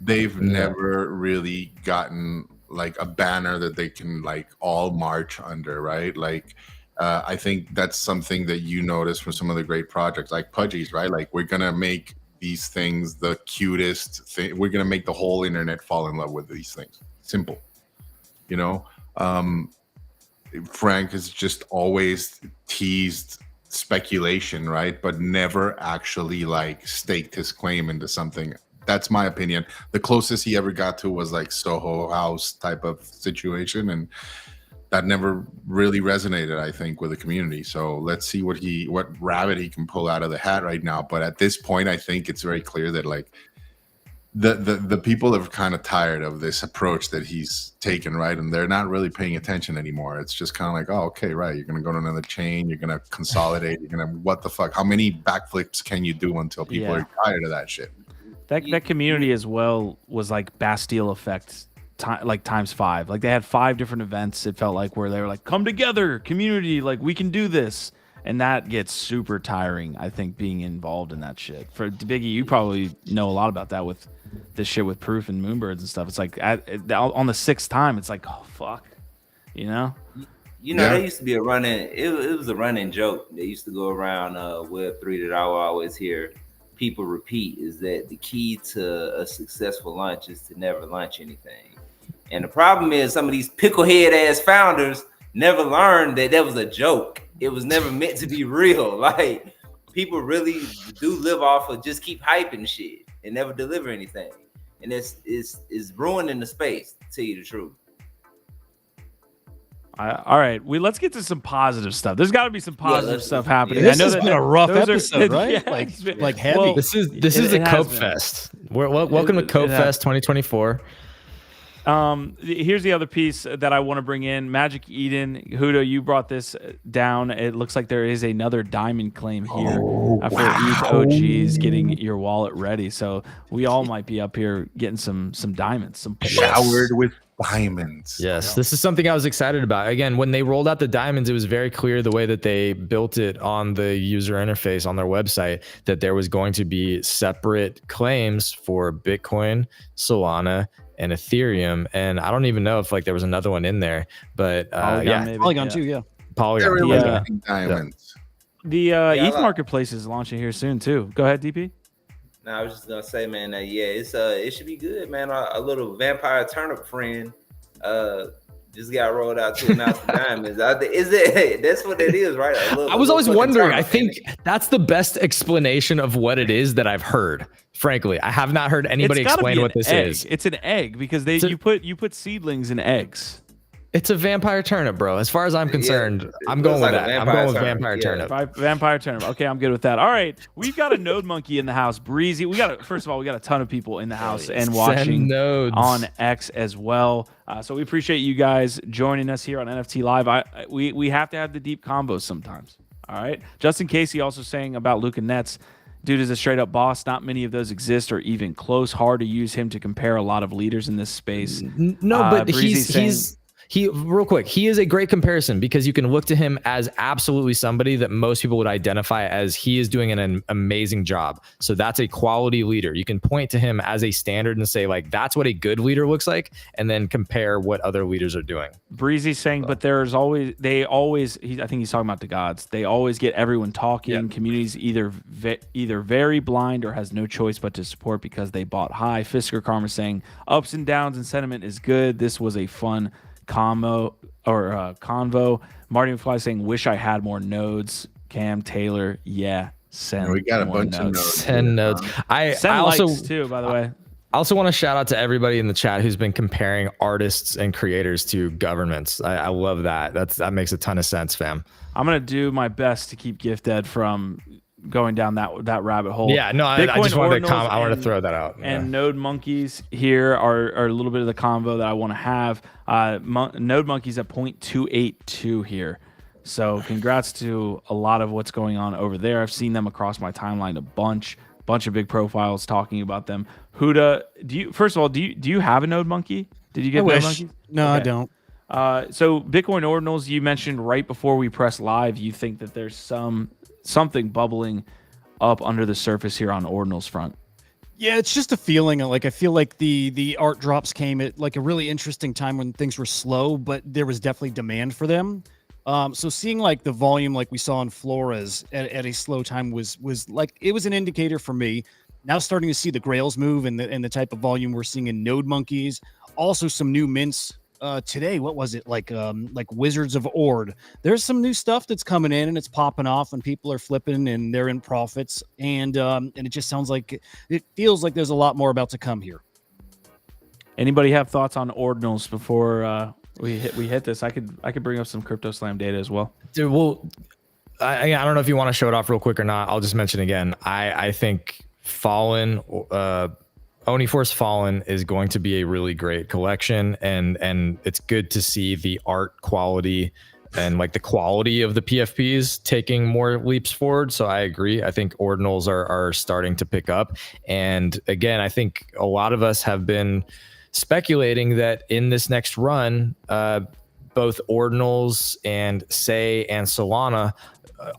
They've never really gotten like a banner that they can like all march under, right? Like, I think that's something that you notice from some of the great projects like Pudgy's, right? Like we're going to make these things the cutest thing. We're going to make the whole internet fall in love with these things. Simple. You know, Frank has just always teased speculation, right? But never actually like staked his claim into something. That's my opinion. The closest he ever got to was like Soho House type of situation. And that never really resonated, I think, with the community. So let's see what rabbit he can pull out of the hat right now. But at this point, I think it's very clear that like the people are kind of tired of this approach that he's taken, right? And they're not really paying attention anymore. It's just kind of like, oh, okay, right. You're gonna go to another chain. You're gonna consolidate. You're gonna what the fuck? How many backflips can you do until people are tired of that shit? That community as well was like Bastille effect. Like times 5. Like they had 5 different events, it felt like, where they were like, come together, community, like we can do this. And that gets super tiring, I think, being involved in that shit. For Biggie, you probably know a lot about that with this shit with Proof and Moonbirds and stuff. It's like on the 6th time, it's like, oh fuck, you know. There used to be a running. It was a running joke that used to go around Web3 that I would always hear people repeat, is that the key to a successful launch is to never launch anything. And the problem is some of these picklehead ass founders never learned that was a joke. It was never meant to be real. Like people really do live off of just keep hyping shit and never deliver anything. And it's ruining the space, to tell you the truth. All right, let's get to some positive stuff. There's got to be some positive stuff happening. This has been a rough episode, right? Yeah, like heavy. Well, this is the Cope Fest. Welcome to Cope Fest 2024. Here's the other piece that I want to bring in. Magic Eden, Hudo, you brought this down. It looks like there is another diamond claim here for ETH OGs getting your wallet ready. So we all might be up here getting some diamonds, some showered with diamonds. Yes, this is something I was excited about. Again, when they rolled out the diamonds, it was very clear the way that they built it on the user interface on their website that there was going to be separate claims for Bitcoin, Solana, and Ethereum, and I don't even know if like there was another one in there, but yeah, maybe. Polygon too, yeah. Polygon. Yeah. Diamonds. The Yeah, ETH marketplace is launching here soon too. Go ahead, DP. No, I was just gonna say, man, yeah, it should be good, man. A little vampire turnip friend just got rolled out to announce the diamonds. Is it? That's what it is, right? I was always wondering. I think that's the best explanation of what it is that I've heard. Frankly, I have not heard anybody explain what this is. It's an egg because you put seedlings in eggs. It's a vampire turnip, bro. As far as I'm concerned, I'm going with that. I'm going with vampire turnip. Vampire turnip. Okay, I'm good with that. All right, we've got a NodeMonkey in the house. Breezy. First of all, we got a ton of people in the house and watching on X as well. So we appreciate you guys joining us here on NFT Live. We have to have the deep combos sometimes. All right. Justin Casey also saying about Luca Nets. Dude is a straight up boss. Not many of those exist or even close. Hard to use him to compare a lot of leaders in this space. No, but real quick, he is a great comparison because you can look to him as absolutely somebody that most people would identify as he is doing an amazing job. So that's a quality leader. You can point to him as a standard and say, like, that's what a good leader looks like, and then compare what other leaders are doing. Breezy's saying, but I think he's talking about DeGods. They always get everyone talking. Yeah. Communities either very blind or has no choice but to support because they bought high. Fisker Karma saying, ups and downs and sentiment is good. This was a fun convo. Marty McFly saying, wish I had more nodes. Cam Taylor, send. We got a bunch of nodes. Send nodes. I also likes too, by the way. I also want to shout out to everybody in the chat who's been comparing artists and creators to governments. I love that. That makes a ton of sense, fam. I'm gonna do my best to keep GiftEd from going down that rabbit hole. Yeah, no, I just wanted to I wanted to throw that out. And NodeMonkes here are a little bit of the convo that I want to have. NodeMonkes at 0.282 here. So congrats to a lot of what's going on over there. I've seen them across my timeline a bunch of big profiles talking about them. Huda, first of all, do you have a NodeMonkey? Did you get NodeMonkeys? No, okay. I don't. So Bitcoin Ordinals, you mentioned right before we press live, you think that there's something bubbling up under the surface here on Ordinals front. Yeah, it's just a feeling. Like, I feel like the art drops came at like a really interesting time when things were slow, but there was definitely demand for them. So seeing like the volume like we saw in Flores at a slow time was like, it was an indicator for me. Now starting to see the Grails move and the type of volume we're seeing in NodeMonkes. Also some new mints today. What was it like Wizards of Ord? There's some new stuff that's coming in and it's popping off and people are flipping and they're in profits and it just sounds like it feels like there's a lot more about to come here. Anybody have thoughts on Ordinals before we hit this? I could bring up some Crypto Slam data as well. Dude, well, I don't know if you want to show it off real quick or not. I'll just mention again. I think Fallen, Oniforce Fallen is going to be a really great collection, and it's good to see the art quality and like the quality of the PFPs taking more leaps forward. So I agree. I think Ordinals are starting to pick up, and again, I think a lot of us have been speculating that in this next run, both Ordinals and SEI and Solana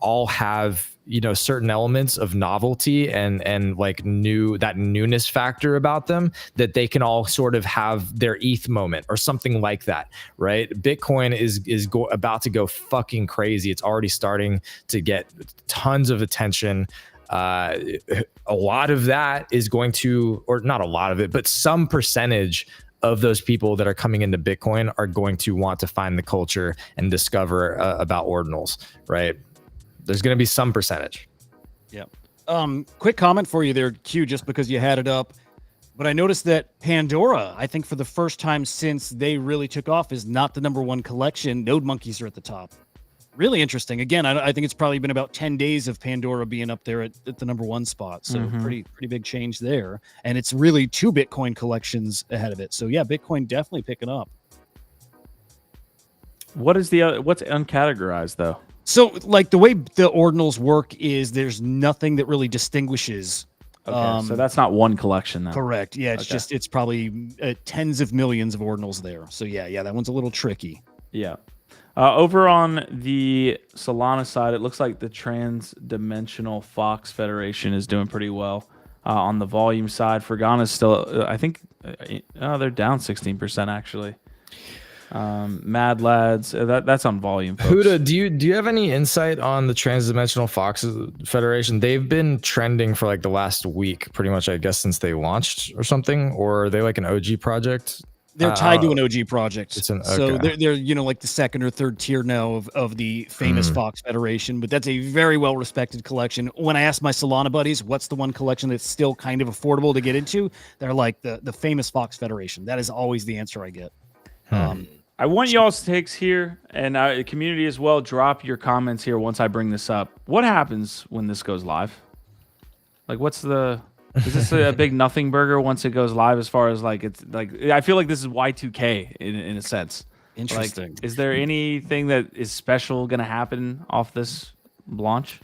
all have certain elements of novelty and like newness factor about them that they can all sort of have their ETH moment or something like that, right? Bitcoin is about to go fucking crazy. It's already starting to get tons of attention. A lot of that is going to, or not a lot of it, but some percentage of those people that are coming into Bitcoin are going to want to find the culture and discover about Ordinals, right? There's going to be some percentage. Yeah. Quick comment for you there, Q, just because you had it up. But I noticed that Pandora, I think for the first time since they really took off, is not the #1 collection. NodeMonkes are at the top. Really interesting. Again, I think it's probably been about 10 days of Pandora being up there at the #1 spot. So pretty big change there. And it's really 2 Bitcoin collections ahead of it. So yeah, Bitcoin definitely picking up. What's uncategorized though? So like the way the Ordinals work is there's nothing that really distinguishes. Okay, so that's not one collection then. Correct. Yeah, it's probably tens of millions of Ordinals there. So yeah, that one's a little tricky. Yeah. Over on the Solana side, it looks like the Trans-Dimensional Fox Federation is doing pretty well. On the volume side, Fergana's still, I think, they're down 16% actually. Mad Lads, that's on volume. Folks. Huda, do you have any insight on the Transdimensional Fox Federation? They've been trending for like the last week, pretty much, I guess, since they launched or something. Or are they like an OG project? They're tied to an OG project, so they're like the second or third tier now of the famous Fox Federation. But that's a very well respected collection. When I ask my Solana buddies, what's the one collection that's still kind of affordable to get into, they're like the famous Fox Federation. That is always the answer I get. I want y'all's takes here, and the community as well. Drop your comments here once I bring this up. What happens when this goes live? Like, is this a big nothing burger once it goes live? As far as like, it's like, I feel like this is Y2K in a sense. Interesting. Like, is there anything that is special going to happen off this launch?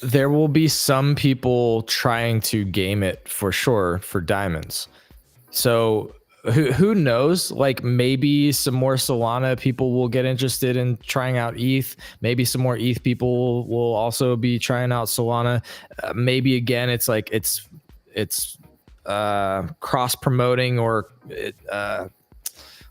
There will be some people trying to game it for sure for diamonds. So who knows? Like, maybe some more Solana people will get interested in trying out ETH. Maybe some more ETH people will also be trying out Solana. Maybe again, it's like it's cross promoting, or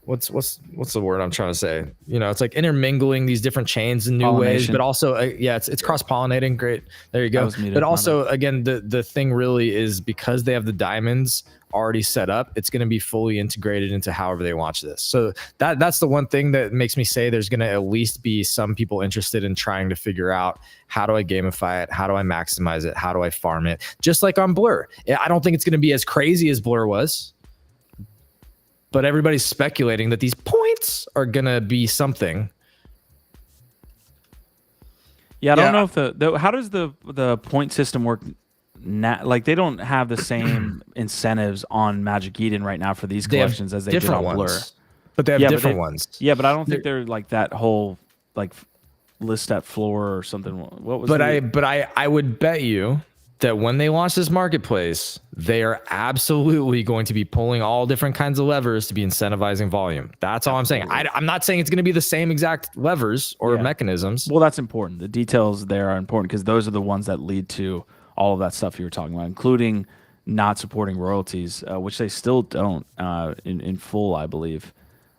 what's the word I'm trying to say? You know, it's like intermingling these different chains in new ways, but also it's cross pollinating. Great, there you go. But also again, the thing really is, because they have the diamonds already set up, it's going to be fully integrated into however they launch this. So that's the one thing that makes me say there's going to at least be some people interested in trying to figure out, how do I gamify it? How do I maximize it? How do I farm it? Just like on Blur. I don't think it's going to be as crazy as Blur was, but everybody's speculating that these points are going to be something. Yeah, I don't know if how does the point system work? Like, they don't have the same incentives on Magic Eden right now for these collections as they did on Blur. But they have different ones. Yeah, but I don't think they're like that whole like list at floor or something. What was? I would bet you that when they launch this marketplace, they are absolutely going to be pulling all different kinds of levers to be incentivizing volume. That's all I'm saying. I'm not saying it's going to be the same exact levers or mechanisms. Well, that's important. The details there are important, because those are the ones that lead to all of that stuff you were talking about, including not supporting royalties, which they still don't in full, I believe.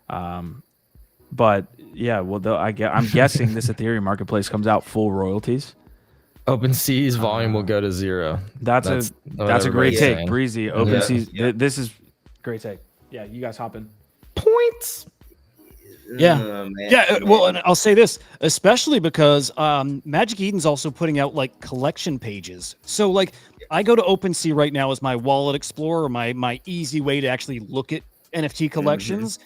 But yeah, well, I'm guessing this Ethereum marketplace comes out full royalties. OpenSea's volume will go to zero. That's a great take, Breezy. OpenSea's. This is great take. Yeah, you guys hop in. Points. Yeah. Well, and I'll say this, especially because Magic Eden's also putting out like collection pages. So like, I go to OpenSea right now as my wallet explorer, my easy way to actually look at NFT collections.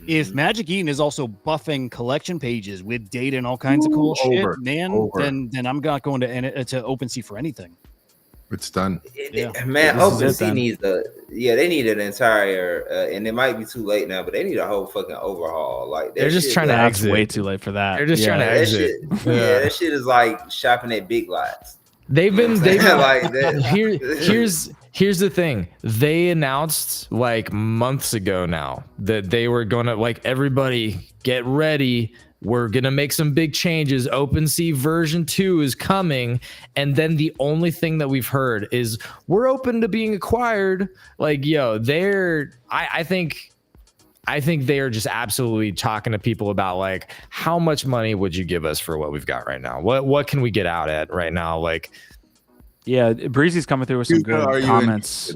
If Magic Eden is also buffing collection pages with data and all kinds of cool shit, then I'm not going to OpenSea for anything. It's done. Man, OpenSea needs they need an entire, and it might be too late now, but they need a whole fucking overhaul. Like, they're just trying to exit. Way too late for that. They're just trying to exit. That shit is like shopping at Big Lots. They've been like that. Here's the thing. They announced like months ago now that they were gonna, like, everybody get ready. We're going to make some big changes. OpenSea version 2 is coming. And then the only thing that we've heard is we're open to being acquired. Like, yo, I think they are just absolutely talking to people about, like, how much money would you give us for what we've got right now? What can we get out at right now? Like, yeah, Breezy's coming through with some good comments.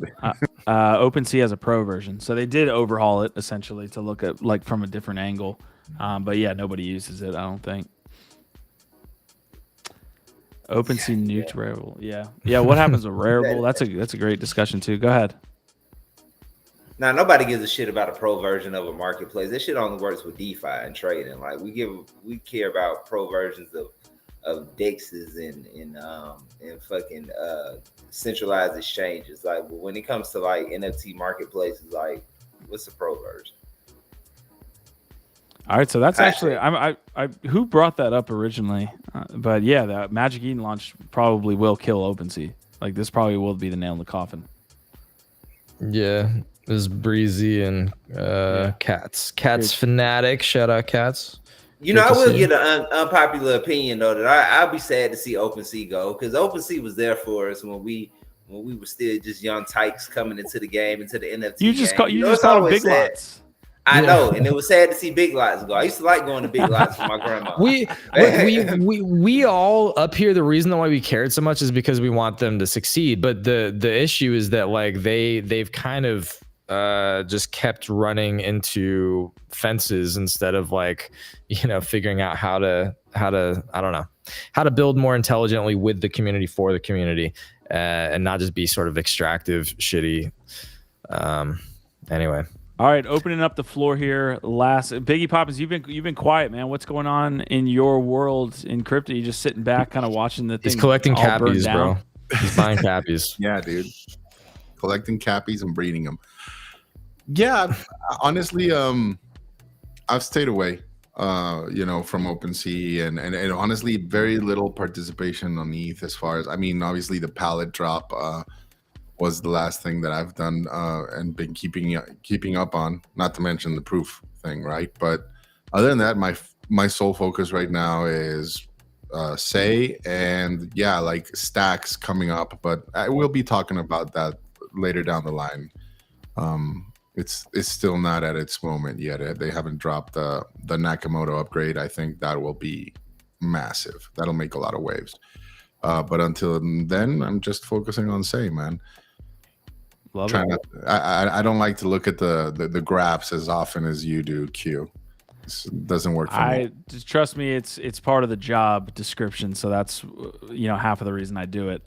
OpenSea has a pro version. So they did overhaul it essentially to look at, like, from a different angle. But yeah, nobody uses it, I don't think. OpenSea nuked Rarible. Yeah. What happens with Rarible? That's a great discussion too. Go ahead. Now, nobody gives a shit about a pro version of a marketplace. This shit only works with DeFi and trading. Like, we care about pro versions of DEXs and fucking centralized exchanges. Like, when it comes to like NFT marketplaces, like, what's the pro version? All right, so that's actually I who brought that up originally, but yeah, the Magic Eden launch probably will kill OpenSea. Like, this probably will be the nail in the coffin. Yeah, there's Breezy and Cats Fanatic. Shout out Cats. You know, I will get an unpopular opinion though, that I'll be sad to see OpenSea go, because OpenSea was there for us when we when we were still just young tykes coming into the game, into the NFT. You just game. call them big lots. I know, and it was sad to see big lots go. I used to like going to big lots with my grandma. We all up here. The reason why we cared so much is because we want them to succeed. But the issue is that like they've kind of just kept running into fences instead of like, you know, figuring out how to I don't know, how to build more intelligently with the community for the community, and not just be sort of extractive, shitty. Anyway. All right, opening up the floor here. Biggie Poppins, you've been quiet, man. What's going on in your world in crypto? You just sitting back, kind of watching the thing. He's collecting cappies, bro. He's buying cappies. Yeah, dude. Collecting cappies and breeding them. Yeah, honestly, I've stayed away, you know, from OpenSea and honestly, very little participation on ETH as far as, I mean, obviously the pallet drop was the last thing that I've done and been keeping up on, not to mention the proof thing, right? But other than that, my sole focus right now is SEI and yeah, like stacks coming up, but I will be talking about that later down the line. It's still not at its moment yet. They haven't dropped the Nakamoto upgrade. I think that will be massive. That'll make a lot of waves. But until then, I'm just focusing on SEI, man. I don't like to look at the graphs as often as you do, Q. It doesn't work for me. Just trust me, it's part of the job description, so that's, you know, half of the reason I do it.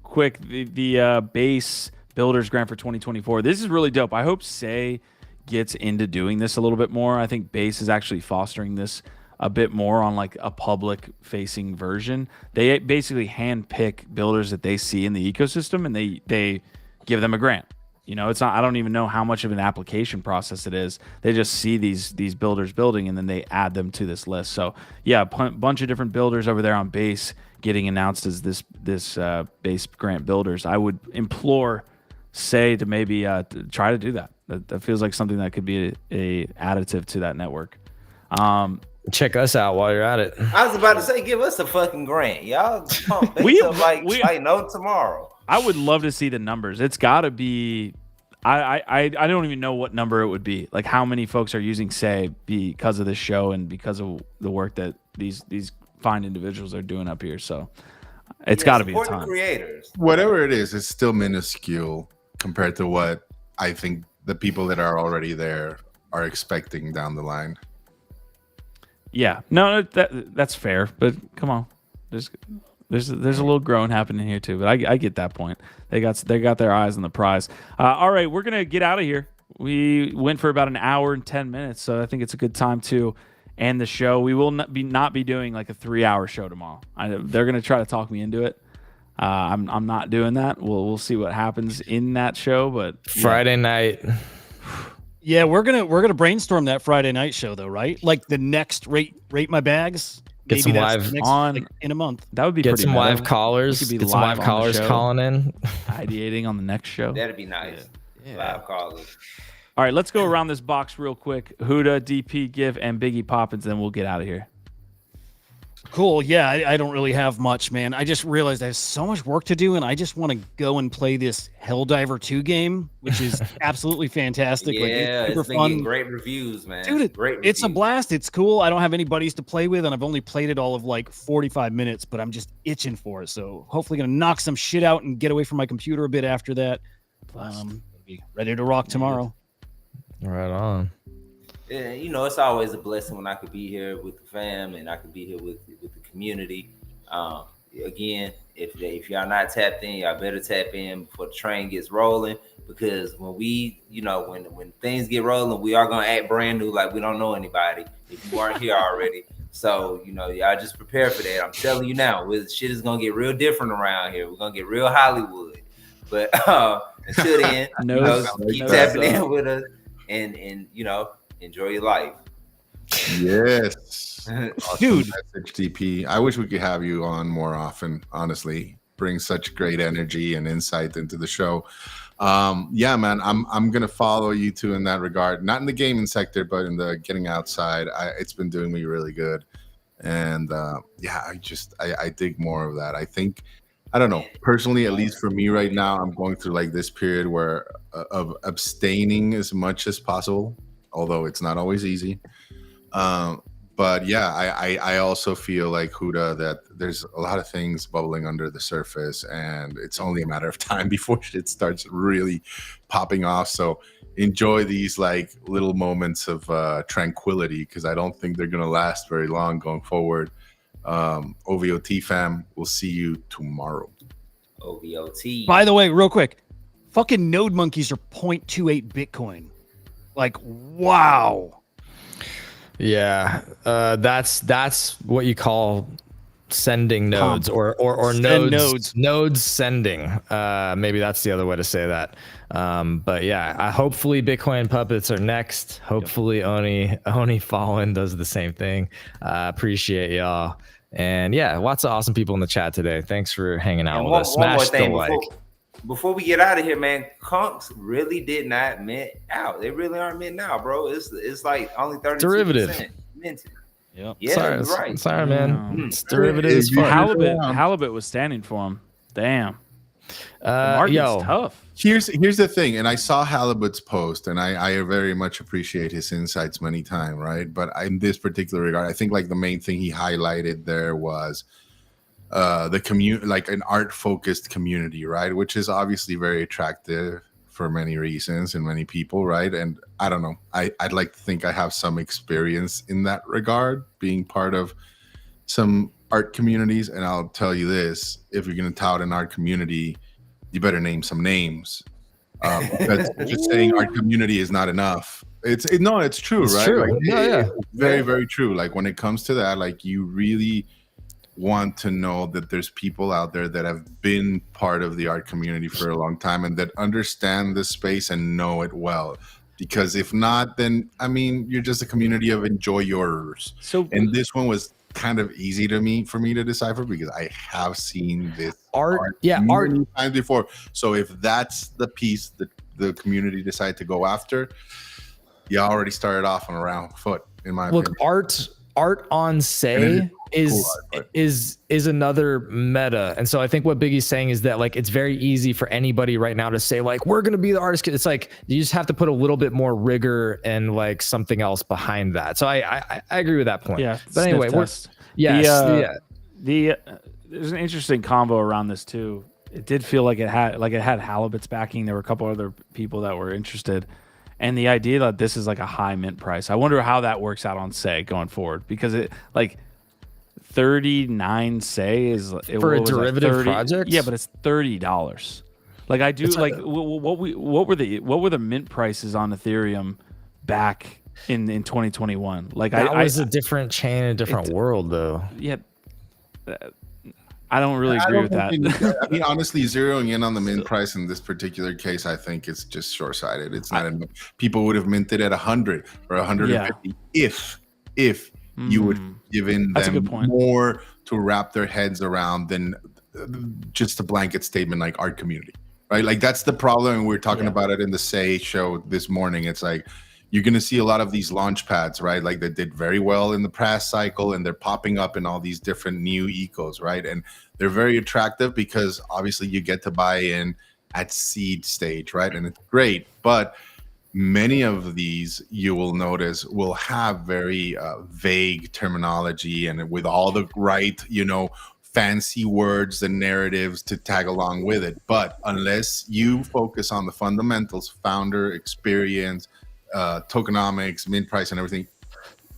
Quick, the base builders grant for 2024. This is really dope. I hope SEI gets into doing this a little bit more. I think base is actually fostering this a bit more on like a public facing version. They basically handpick builders that they see in the ecosystem and they give them a grant. You know, it's not, I don't even know how much of an application process it is. They just see these builders building and then they add them to this list. So yeah, a bunch of different builders over there on base getting announced as this base grant builders. I would implore SEI to maybe try to do that. That feels like something that could be a additive to that network. Check us out while you're at it. I was about to say, give us a fucking grant, y'all. Pump base up like no tomorrow. I would love to see the numbers. It's got to be. I don't even know what number it would be. Like how many folks are using SEI because of this show and because of the work that these fine individuals are doing up here. So it's got to be a ton. Creators. Whatever it is, it's still minuscule compared to what I think the people that are already there are expecting down the line. Yeah, no, that's fair, but come on, there's a little groan happening here too. But I get that point. They got their eyes on the prize. All right, we're gonna get out of here. We went for about an hour and 10 minutes, so I think it's a good time to end the show. We will not be doing like a 3-hour show tomorrow. They're gonna try to talk me into it. I'm not doing that. We'll see what happens in that show. But Friday night. Yeah, we're gonna brainstorm that Friday night show though, right? Like the next rate my bags. Get some live on like in a month. That would be get pretty some meta. live callers. Get some live callers calling in. Ideating on the next show. That'd be nice. Yeah. Live callers. All right, let's go around this box real quick. Huda, DP, Give, and Biggie Poppins, then we'll get out of here. Cool. Yeah, I don't really have much, man. I just realized I have so much work to do, and I just want to go and play this Helldiver 2 game, which is absolutely fantastic. Yeah, like, it's been getting great reviews, man. Dude, it's a blast. It's cool. I don't have any buddies to play with, and I've only played it all of like 45 minutes, but I'm just itching for it. So hopefully going to knock some shit out and get away from my computer a bit after that. Be ready to rock tomorrow. Right on. Yeah, you know, it's always a blessing when I could be here with the fam and I could be here with the community. Again, if y'all not tapped in, y'all better tap in before the train gets rolling, because when we, you know, when things get rolling, we are gonna act brand new, like we don't know anybody if you weren't here already. So, you know, y'all just prepare for that. I'm telling you now, shit is gonna get real different around here. We're gonna get real Hollywood. But until then, keep tapping in with us and you know, enjoy your life. Yes. Awesome. Dude. Message, DP. I wish we could have you on more often, honestly. Bring such great energy and insight into the show. Yeah, man, I'm gonna follow you too in that regard. Not in the gaming sector, but in the getting outside. It's been doing me really good. And yeah, I dig more of that. I think I don't know. Personally, at least for me right now, I'm going through like this period where of abstaining as much as possible, although it's not always easy. But yeah, I also feel like Huda that there's a lot of things bubbling under the surface, and it's only a matter of time before shit starts really popping off. So enjoy these like little moments of tranquility, because I don't think they're gonna last very long going forward. OVOT fam, we'll see you tomorrow. OVOT. By the way, real quick, fucking NodeMonkes are 0.28 Bitcoin. Like, wow. Yeah, that's what you call sending nodes or nodes sending. Maybe that's the other way to say that. But yeah, hopefully Bitcoin puppets are next. Hopefully Oni Fallen does the same thing. Appreciate y'all. And yeah, lots of awesome people in the chat today. Thanks for hanging out with us. Smash the like. Before we get out of here, man, Conks really did not mint out. They really aren't minting out, bro. It's like only 32% derivative minted. Yep. Yeah, sorry, right. Sorry, man. It's derivatives. Halibut was standing for him. Damn. The market's tough. Here's the thing, and I saw Halibut's post, and I very much appreciate his insights many times, right? But in this particular regard, I think like the main thing he highlighted there was the community, like an art-focused community, right? Which is obviously very attractive for many reasons and many people, right? And I don't know, I'd like to think I have some experience in that regard, being part of some art communities. And I'll tell you this, if you're going to tout an art community, you better name some names. Because just saying art community is not enough. It's true, it's right? True. Like, yeah. Very, very true. Like when it comes to that, like you really want to know that there's people out there that have been part of the art community for a long time and that understand the space and know it well. Because if not, then I mean, you're just a community of enjoyers. And this one was kind of easy for me to decipher, because I have seen this art many times before. So if that's the piece that the community decided to go after, you already started off on a round foot, in my opinion. Art on say is another meta. And so I think what Biggie's saying is that like it's very easy for anybody right now to say like we're gonna be the artist. It's like you just have to put a little bit more rigor and like something else behind that. So I agree with that point. Yeah. But anyway, there's an interesting combo around this too. It did feel like it had Halibut's backing. There were a couple other people that were interested. And the idea that this is like a high mint price, I wonder how that works out on say going forward, because it like 39 say is for a derivative project. Yeah, but it's $30. Like I do like what were the mint prices on Ethereum back in 2021? Like that was a different chain, a different world though. Yeah. I don't really agree with that. I mean, honestly, zeroing in on the mint price in this particular case, I think it's just short-sighted. It's not enough. People would have minted at 100 or 150 if you would have given them more to wrap their heads around than just a blanket statement like art community, right? Like that's the problem. And we were talking about it in the Say show this morning. It's like you're going to see a lot of these launch pads, right? Like they did very well in the past cycle, and they're popping up in all these different new ecos, right? And they're very attractive because obviously you get to buy in at seed stage, right? And it's great. But many of these, you will notice, will have very vague terminology and with all the right, fancy words and narratives to tag along with it. But unless you focus on the fundamentals, founder experience, tokenomics, mint price, and everything,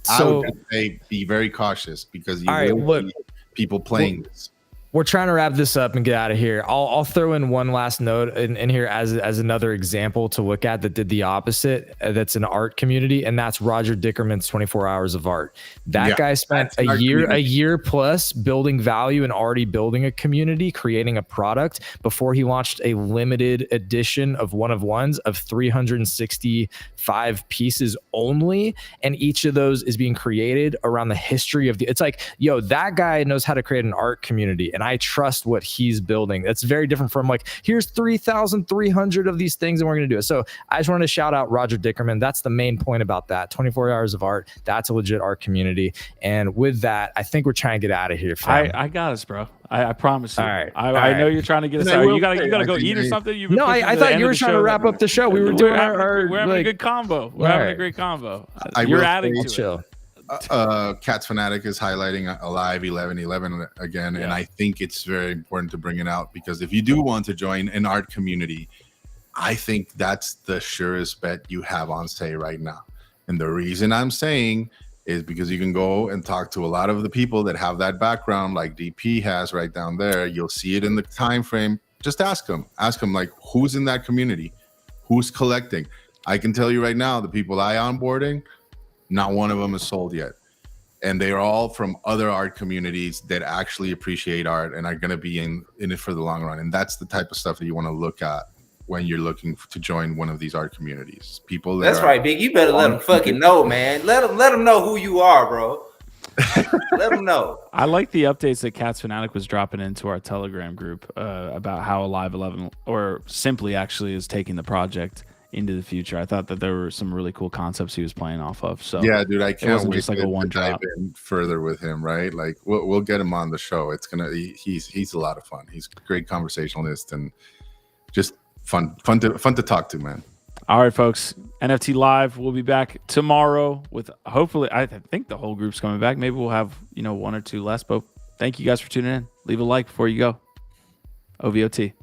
I would say be very cautious, because you will see people playing this. We're trying to wrap this up and get out of here. I'll throw in one last note in here as another example to look at that did the opposite. That's an art community, and that's Roger Dickerman's 24 Hours of Art. That guy spent a year plus building value and already building a community, creating a product before he launched a limited edition of one of ones of 365 pieces only, and each of those is being created around the history of it's like, that guy knows how to create an art community. and I trust what he's building. That's very different from like, here's 3,300 of these things and we're going to do it. So I just wanted to shout out Roger Dickerman. That's the main point about that. 24 hours of art. That's a legit art community. And with that, I think we're trying to get out of here. I got us, bro. I promise you. All right. I know you're trying to get us out. You gotta go eat or something. No, I thought you were trying to wrap up the show. We were doing we're having a good combo. We're having a great combo. You're adding to chill. Cats Fanatic is highlighting Alive 1111 again, and I think it's very important to bring it out because if you do want to join an art community, I think that's the surest bet you have on Say right now. And the reason I'm saying is because you can go and talk to a lot of the people that have that background, like DP has right down there. You'll see it in the time frame. Just ask them like, who's in that community, who's collecting. I can tell you right now, the people I onboarding, not one of them is sold yet. And they're all from other art communities that actually appreciate art and are going to be in it for the long run. And that's the type of stuff that you want to look at when you're looking to join one of these art communities. People. That's right, Big. You better let them fucking know, man. Let them know who you are, bro. Let them know. I like the updates that Cats Fanatic was dropping into our Telegram group about how Alive 11, or simply actually, is taking the project into the future. I thought that there were some really cool concepts he was playing off of. So yeah, dude, I can't wait just like a one drop. Dive in further with him. Right, like we'll get him on the show. It's gonna he's a lot of fun. He's a great conversationalist and just fun to talk to, man. All right, folks. NFT Live. We'll be back tomorrow with hopefully. I think the whole group's coming back. Maybe we'll have one or two less. But thank you guys for tuning in. Leave a like before you go. OVOT.